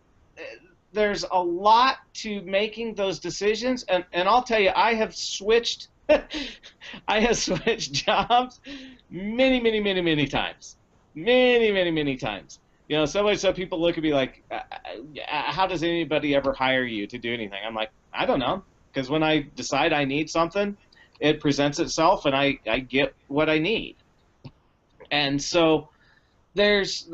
there's a lot to making those decisions, and I'll tell you, I have switched jobs many times. Many times. Some people look at me like, how does anybody ever hire you to do anything? I'm like, I don't know, because when I decide I need something, it presents itself, and I get what I need. And so there's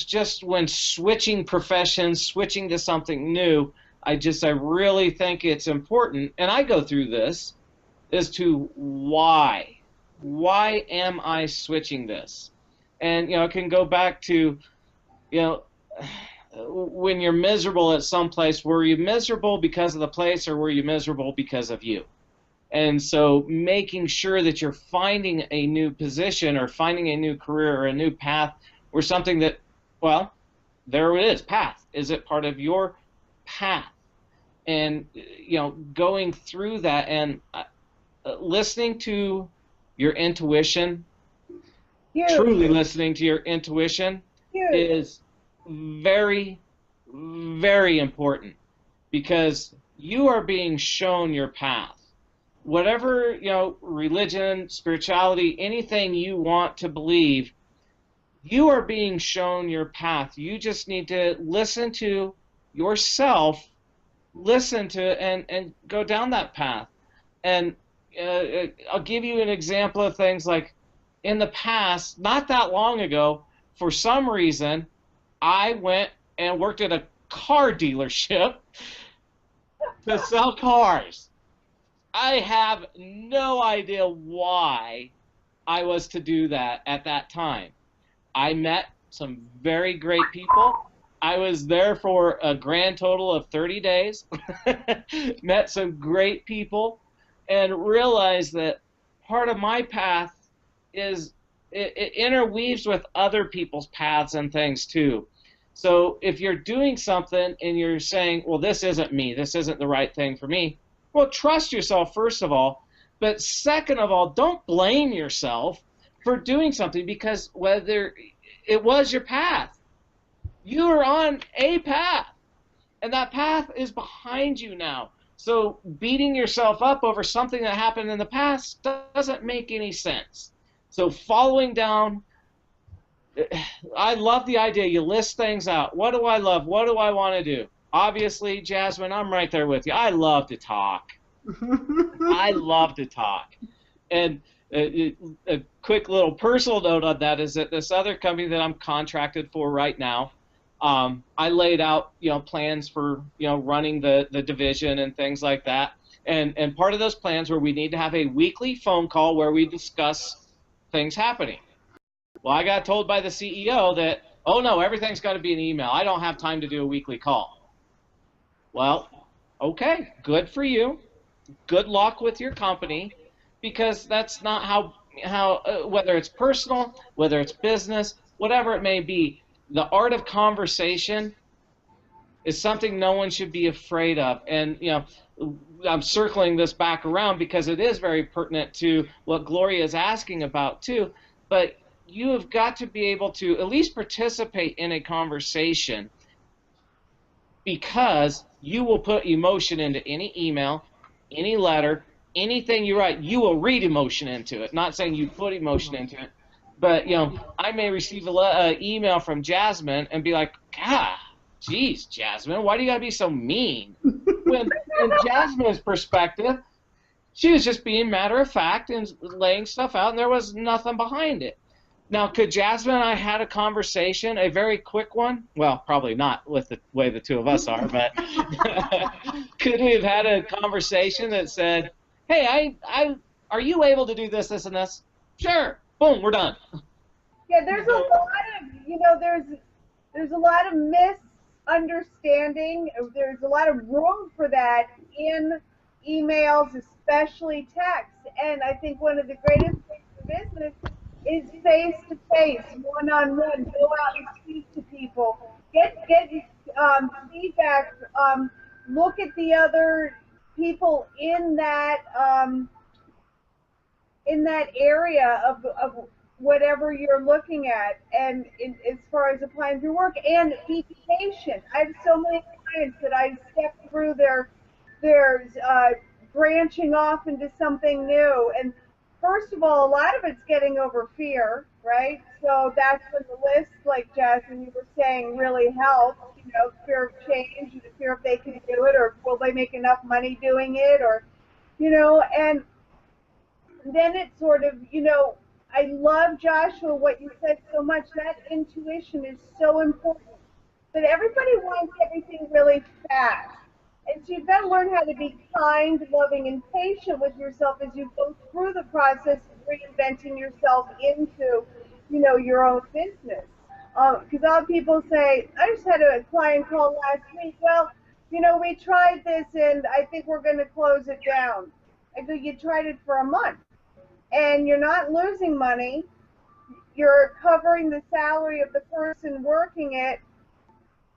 just, when switching professions, switching to something new, I really think it's important, and I go through this, as to why. Why am I switching this? And it can go back to, when you're miserable at some place, were you miserable because of the place, or were you miserable because of you? And so making sure that you're finding a new position or finding a new career or a new path or something that, well, there it is, path. Is it part of your path? And, going through that and listening to your intuition, Huge. truly listening to your intuition Huge. is very, very important, because you are being shown your path. Whatever, religion, spirituality, anything you want to believe, you are being shown your path. You just need to listen to yourself, listen to and go down that path. And I'll give you an example of things like in the past, not that long ago, for some reason, I went and worked at a car dealership to sell cars. I have no idea why I was to do that at that time. I met some very great people. I was there for a grand total of 30 days, met some great people, and realized that part of my path is it interweaves with other people's paths and things too. So if you're doing something and you're saying, well, this isn't me, this isn't the right thing for me, well, trust yourself, first of all, but second of all, don't blame yourself for doing something, because whether it was your path, you are on a path, and that path is behind you now. So beating yourself up over something that happened in the past doesn't make any sense. So following down, I love the idea. You list things out. What do I love? What do I want to do? Obviously, Jasmine, I'm right there with you. I love to talk. I love to talk. And a quick little personal note on that is that this other company that I'm contracted for right now, I laid out, plans for, running the division and things like that. And part of those plans were we need to have a weekly phone call where we discuss things happening. Well, I got told by the CEO that, oh no, everything's got to be an email. I don't have time to do a weekly call. Well, okay, good for you. Good luck with your company, because that's not how whether it's personal, whether it's business, whatever it may be, the art of conversation is something no one should be afraid of. And, I'm circling this back around because it is very pertinent to what Gloria is asking about too, but you have got to be able to at least participate in a conversation, because you will put emotion into any email, any letter, anything you write. You will read emotion into it. Not saying you put emotion into it, but I may receive an email from Jasmine and be like, God, geez, Jasmine, why do you gotta be so mean? When in Jasmine's perspective, she was just being matter of fact and laying stuff out, and there was nothing behind it. Now, could Jasmine and I had a conversation, a very quick one? Well, probably not with the way the two of us are, but could we have had a conversation that said, hey, are you able to do this, this, and this? Sure. Boom, we're done. Yeah, there's a lot of, there's a lot of misunderstanding. There's a lot of room for that in emails, especially text. And I think one of the greatest things in business is face-to-face, one-on-one. Go out and speak to people. Get feedback. Look at the other people in that area of whatever you're looking at, and as far as applying for work, and be patient. I have so many clients that I step through their branching off into something new, and first of all, a lot of it's getting over fear, right? So that's when the list, like Jasmine, you were saying, really helps. Fear of change, the fear if they can do it, or will they make enough money doing it, or, and then it's sort of, I love, Joshua, what you said so much. That intuition is so important. But everybody wants everything really fast. And so you've got to learn how to be kind, loving, and patient with yourself as you go through the process of reinventing yourself into, your own business. Because a lot of people say, I just had a client call last week. Well, we tried this, and I think we're going to close it down. I go, you tried it for a month, and you're not losing money. You're covering the salary of the person working it.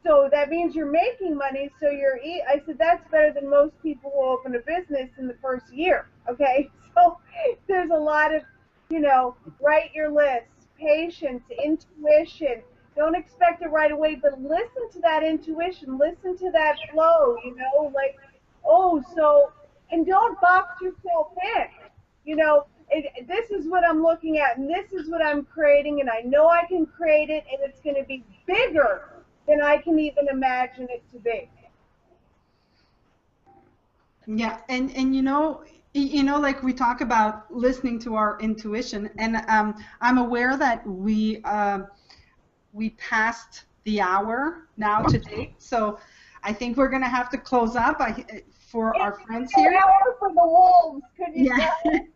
So that means you're making money. So I said, that's better than most people who open a business in the first year. Okay. So there's a lot of, write your list, patience, intuition. Don't expect it right away, but listen to that intuition. Listen to that flow, like, oh, so, and don't box yourself in. This is what I'm looking at, and this is what I'm creating, and I know I can create it, and it's going to be bigger than I can even imagine it to be. Yeah, and like we talk about listening to our intuition, and I'm aware that we passed the hour now today, so I think we're gonna have to close up. For our friends here. An hour for the wolves, could you say?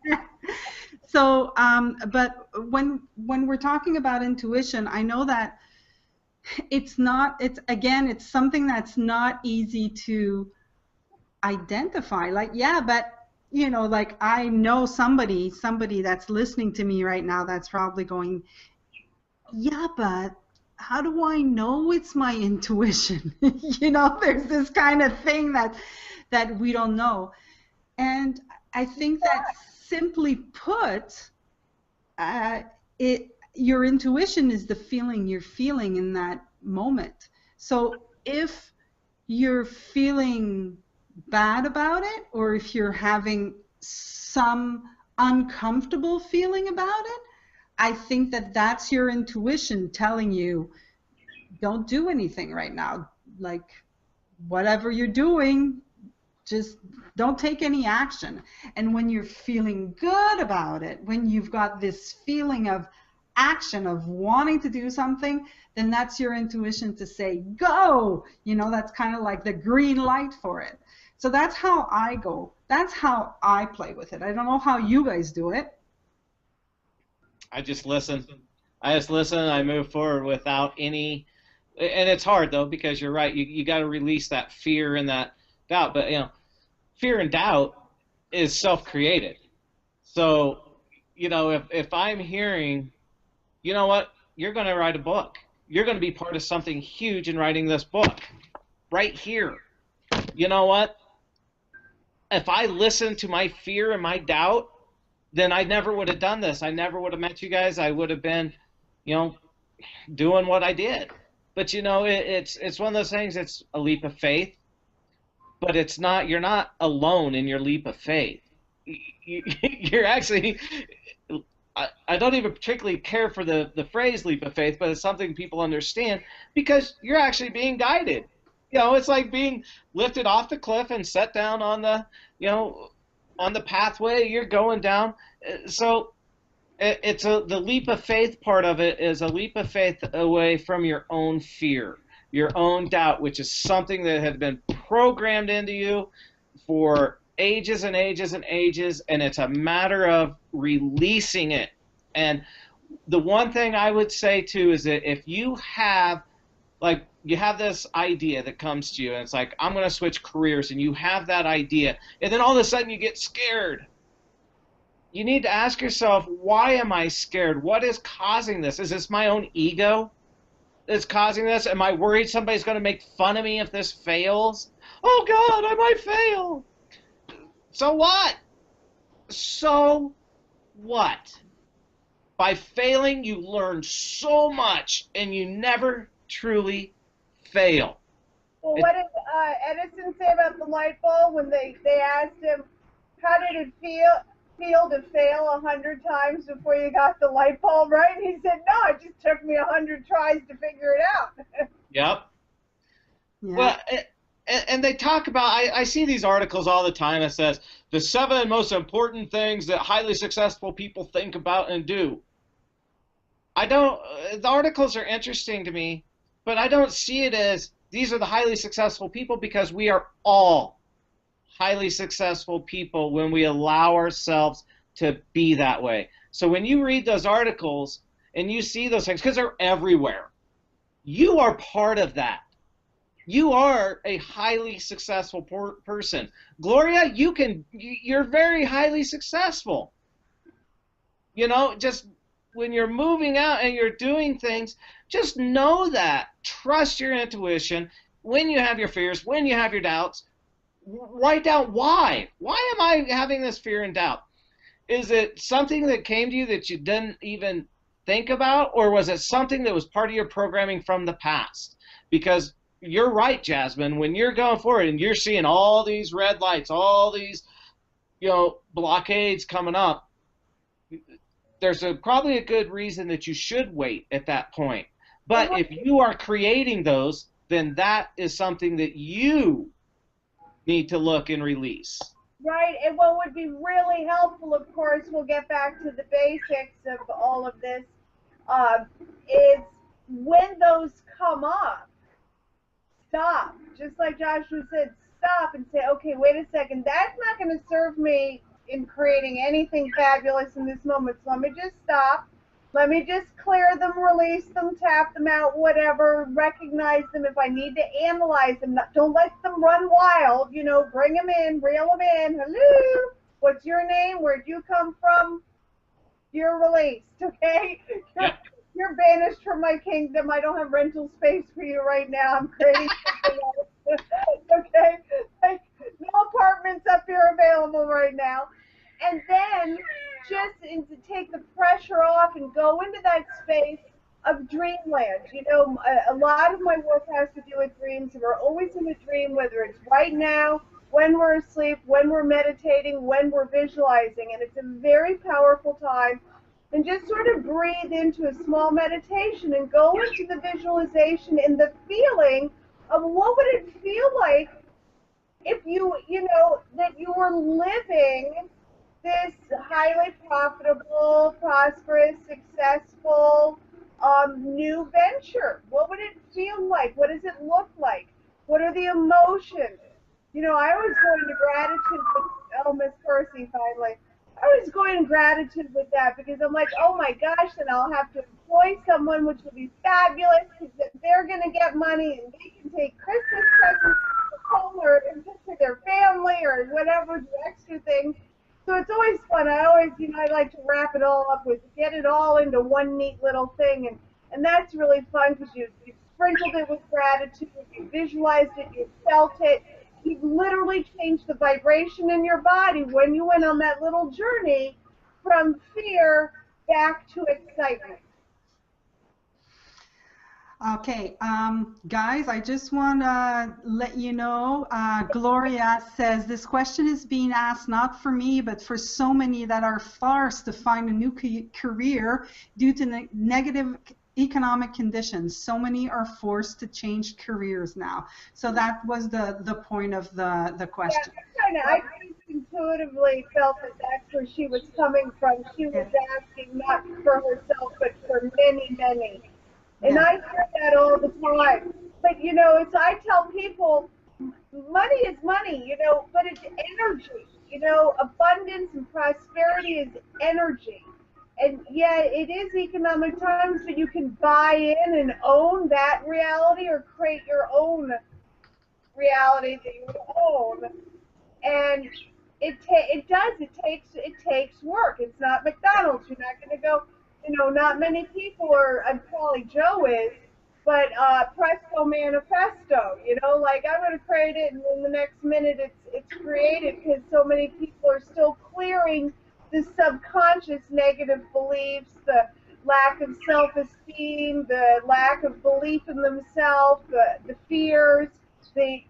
So, but when we're talking about intuition, I know that it's something that's not easy to identify. Like, yeah, but like I know somebody that's listening to me right now that's probably going, yeah, but how do I know it's my intuition? There's this kind of thing that we don't know. And I think that simply put, your intuition is the feeling you're feeling in that moment. So if you're feeling bad about it, or if you're having some uncomfortable feeling about it, I think that that's your intuition telling you, don't do anything right now. Like, whatever you're doing, just don't take any action. And when you're feeling good about it, when you've got this feeling of action, of wanting to do something, then that's your intuition to say, go! That's kind of like the green light for it. So that's how I go. That's how I play with it. I don't know how you guys do it. I just listen. I move forward without any, and it's hard though, because you're right. You got to release that fear and that doubt. But fear and doubt is self-created. So if I'm hearing, you know what, you're going to write a book. You're going to be part of something huge in writing this book, right here. You know what? If I listened to my fear and my doubt, then I never would have done this. I never would have met you guys. I would have been, doing what I did. But it's one of those things. It's a leap of faith, but it's not. You're not alone in your leap of faith. You're actually. I don't even particularly care for the phrase leap of faith, but it's something people understand because you're actually being guided. It's like being lifted off the cliff and set down on the, on the pathway you're going down. So the leap of faith part of it is a leap of faith away from your own fear, your own doubt, which is something that had been programmed into you for ages and ages and ages, and it's a matter of releasing it. And the one thing I would say too is that if you have this idea that comes to you, and it's like, I'm going to switch careers, and you have that idea, and then all of a sudden you get scared. You need to ask yourself, why am I scared? What is causing this? Is this my own ego that's causing this? Am I worried somebody's going to make fun of me if this fails? Oh God, I might fail. So what? So what? By failing, you learn so much, and you never truly fail. Well, what did Edison say about the light bulb when they asked him, how did it feel to fail 100 times before you got the light bulb right? And he said, no, it just took me 100 tries to figure it out. Yep. Yeah. Well, and they talk about, I see these articles all the time that says, the 7 most important things that highly successful people think about and do. The articles are interesting to me, but I don't see it as these are the highly successful people, because we are all highly successful people when we allow ourselves to be that way. So when you read those articles and you see those things, because they're everywhere, you are part of that. You are a highly successful person. Gloria, you're very highly successful. You know, just when you're moving out and you're doing things, just know that. Trust your intuition. When you have your fears, when you have your doubts, write down why. Why am I having this fear and doubt? Is it something that came to you that you didn't even think about, or was it something that was part of your programming from the past? Because you're right, Jasmine, when you're going forward and you're seeing all these red lights, all these, blockades coming up, there's probably a good reason that you should wait at that point. But if you are creating those, then that is something that you need to look and release. Right, and what would be really helpful, of course, we'll get back to the basics of all of this, is when those come up, stop. Just like Joshua said, stop and say, okay, wait a second, that's not going to serve me in creating anything fabulous in this moment, so let me just stop. Let me just clear them, release them, tap them out, whatever, recognize them if I need to analyze them. Don't let them run wild, bring them in, reel them in. Hello, what's your name? Where'd you come from? You're released, okay? You're banished from my kingdom. I don't have rental space for you right now. I'm creating something else, okay? Like, no apartments up here available right now. And then just to take the pressure off and go into that space of dreamland. A lot of my work has to do with dreams, and we're always in a dream, whether it's right now, when we're asleep, when we're meditating, when we're visualizing, and it's a very powerful time. And just sort of breathe into a small meditation and go into the visualization and the feeling of what would it feel like if that you were living this highly profitable, prosperous, successful, new venture. What would it feel like? What does it look like? What are the emotions? I always go into gratitude with, oh, Miss Percy, finally. I always go in gratitude with that because I'm like, oh my gosh, then I'll have to employ someone, which will be fabulous because they're going to get money and they can take Christmas presents home or to their family or whatever, do extra things. So it's always fun. I always, I like to wrap it all up with, get it all into one neat little thing. And that's really fun because you sprinkled it with gratitude, you visualized it, you felt it. You've literally changed the vibration in your body when you went on that little journey from fear back to excitement. Okay, guys, I just want to let you know, Gloria says, this question is being asked not for me, but for so many that are forced to find a new career due to negative economic conditions. So many are forced to change careers now. So that was the point of the question. Yeah, I intuitively felt that that's where she was coming from. She was asking not for herself, but for many, many. And I hear that all the time. But, as I tell people, money is money, but it's energy. Abundance and prosperity is energy. And, yeah, it is economic times, but you can buy in and own that reality or create your own reality that you own. And it takes work. It's not McDonald's. You're not going to go, not many people are, probably Joe is, but presto manifesto, like I'm going to create it and in the next minute it's created because so many people are still clearing the subconscious negative beliefs, the lack of self-esteem, the lack of belief in themselves, the fears, the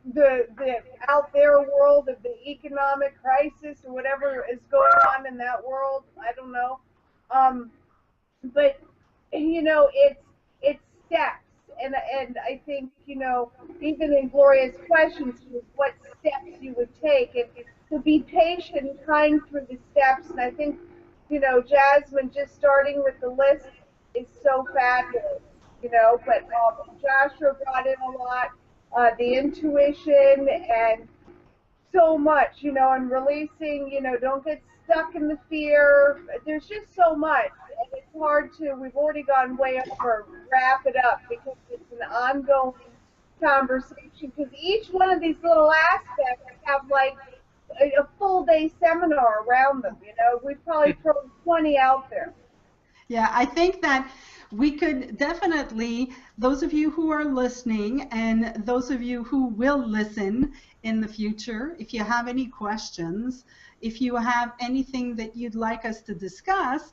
out there world of the economic crisis or whatever is going on in that world. I don't know. But it's steps, and I think even in Gloria's questions, what steps you would take, and to be patient and kind through the steps. And I think Jasmine just starting with the list is so fabulous. But Joshua brought in a lot, the intuition and so much, and releasing, don't get stuck in the fear. There's just so much, and it's hard to, we've already gone way over, wrap it up because it's an ongoing conversation, because each one of these little aspects have like a full day seminar around them. You know, we probably throw 20 out there. Yeah, I think that we could definitely, those of you who are listening and those of you who will listen in the future, if you have any questions, if you have anything that you'd like us to discuss,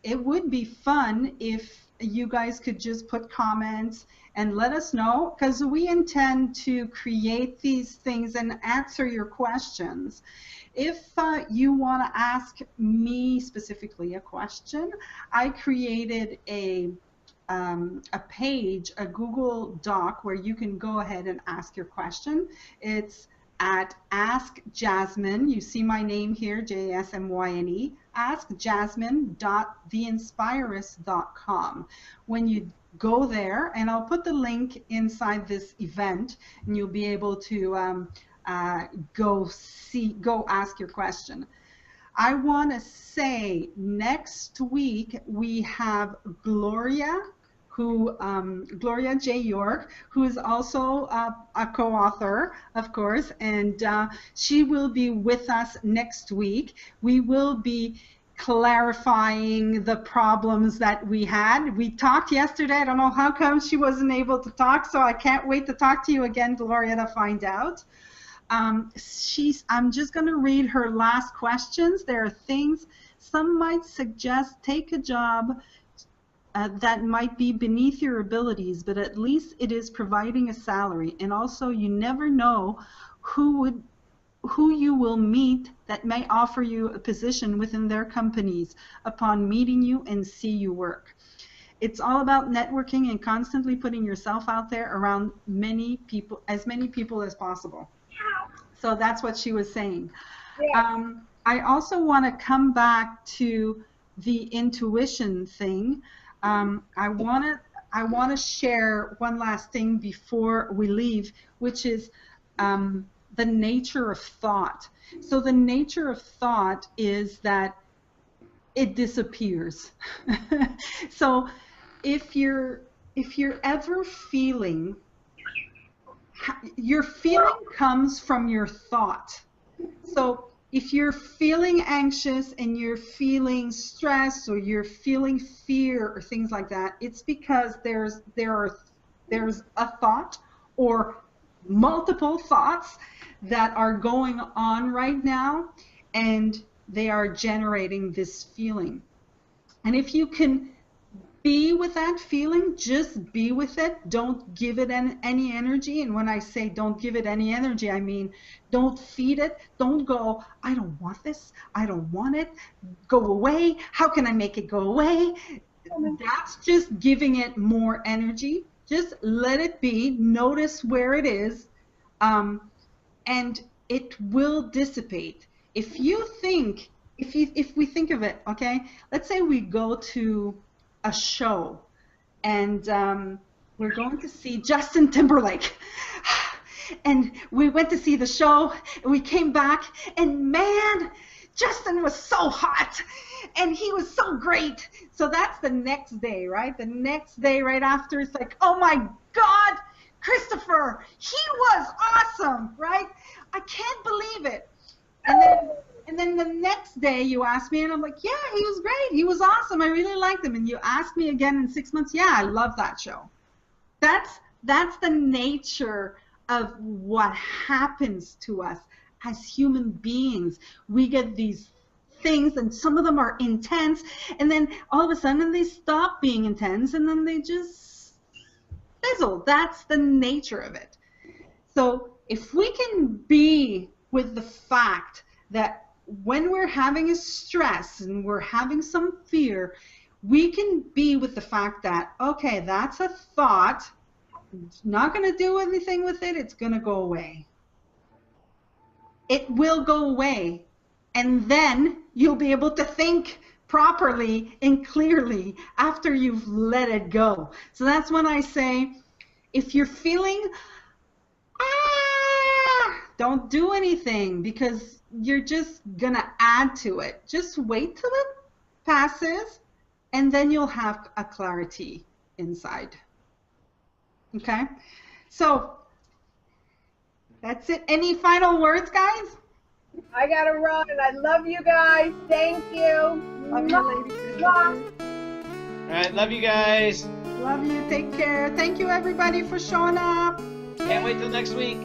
it would be fun if you guys could just put comments and let us know, because we intend to create these things and answer your questions. If you want to ask me specifically a question, I created a page, a Google Doc, where you can go ahead and ask your question. It's at Ask Jasmyne. You see my name here, Jasmyne. AskJasmyne.theinspirist.com. When you go there, and I'll put the link inside this event, and you'll be able to go ask your question. I want to say next week we have Gloria J. York, who is also a co-author, of course, and she will be with us next week. We will be clarifying the problems that we had. We talked yesterday. I don't know how come she wasn't able to talk, so I can't wait to talk to you again, Gloria, to find out. I'm just going to read her last questions. There are things some might suggest take a job that might be beneath your abilities, but at least it is providing a salary. And also, you never know who you will meet that may offer you a position within their companies upon meeting you and see you work. It's all about networking and constantly putting yourself out there around many people as possible. So that's what she was saying. Yeah. I also want to come back to the intuition thing. I want to share one last thing before we leave, which is the nature of thought. So the nature of thought is that it disappears. So if you're ever feeling, your feeling comes from your thought. So if you're feeling anxious and you're feeling stress or you're feeling fear or things like that, it's because there's a thought or multiple thoughts that are going on right now, and they are generating this feeling. And if you can be with that feeling, just be with it. Don't give it any energy. And when I say don't give it any energy, I mean don't feed it. Don't go, I don't want this. I don't want it. Go away. How can I make it go away? That's just giving it more energy. Just let it be. Notice where it is. And it will dissipate. If you think, if we think of it, okay, let's say we go to a show and we're going to see Justin Timberlake, and we went to see the show and we came back and man, Justin was so hot and he was so great. So that's the next day, right? The next day right after, it's like, oh my God, Christopher, he was awesome, right? I can't believe it. And then the next day you ask me, and I'm like, yeah, he was great. He was awesome. I really liked him. And you ask me again in 6 months, yeah, I love that show. That's the nature of what happens to us as human beings. We get these things, and some of them are intense, and then all of a sudden they stop being intense, and then they just fizzle. That's the nature of it. So if we can be with the fact that when we're having a stress and we're having some fear, we can be with the fact that, okay, that's a thought. It's not going to do anything with it. It's going to go away. It will go away. And then you'll be able to think properly and clearly after you've let it go. So that's when I say, if you're feeling, don't do anything, because you're just going to add to it. Just wait till it passes, and then you'll have a clarity inside. Okay? So that's it. Any final words, guys? I gotta run. I love you guys. Thank you. Love you, ladies. Mwah. All right, love you guys. Love you. Take care. Thank you, everybody, for showing up. Can't wait till next week.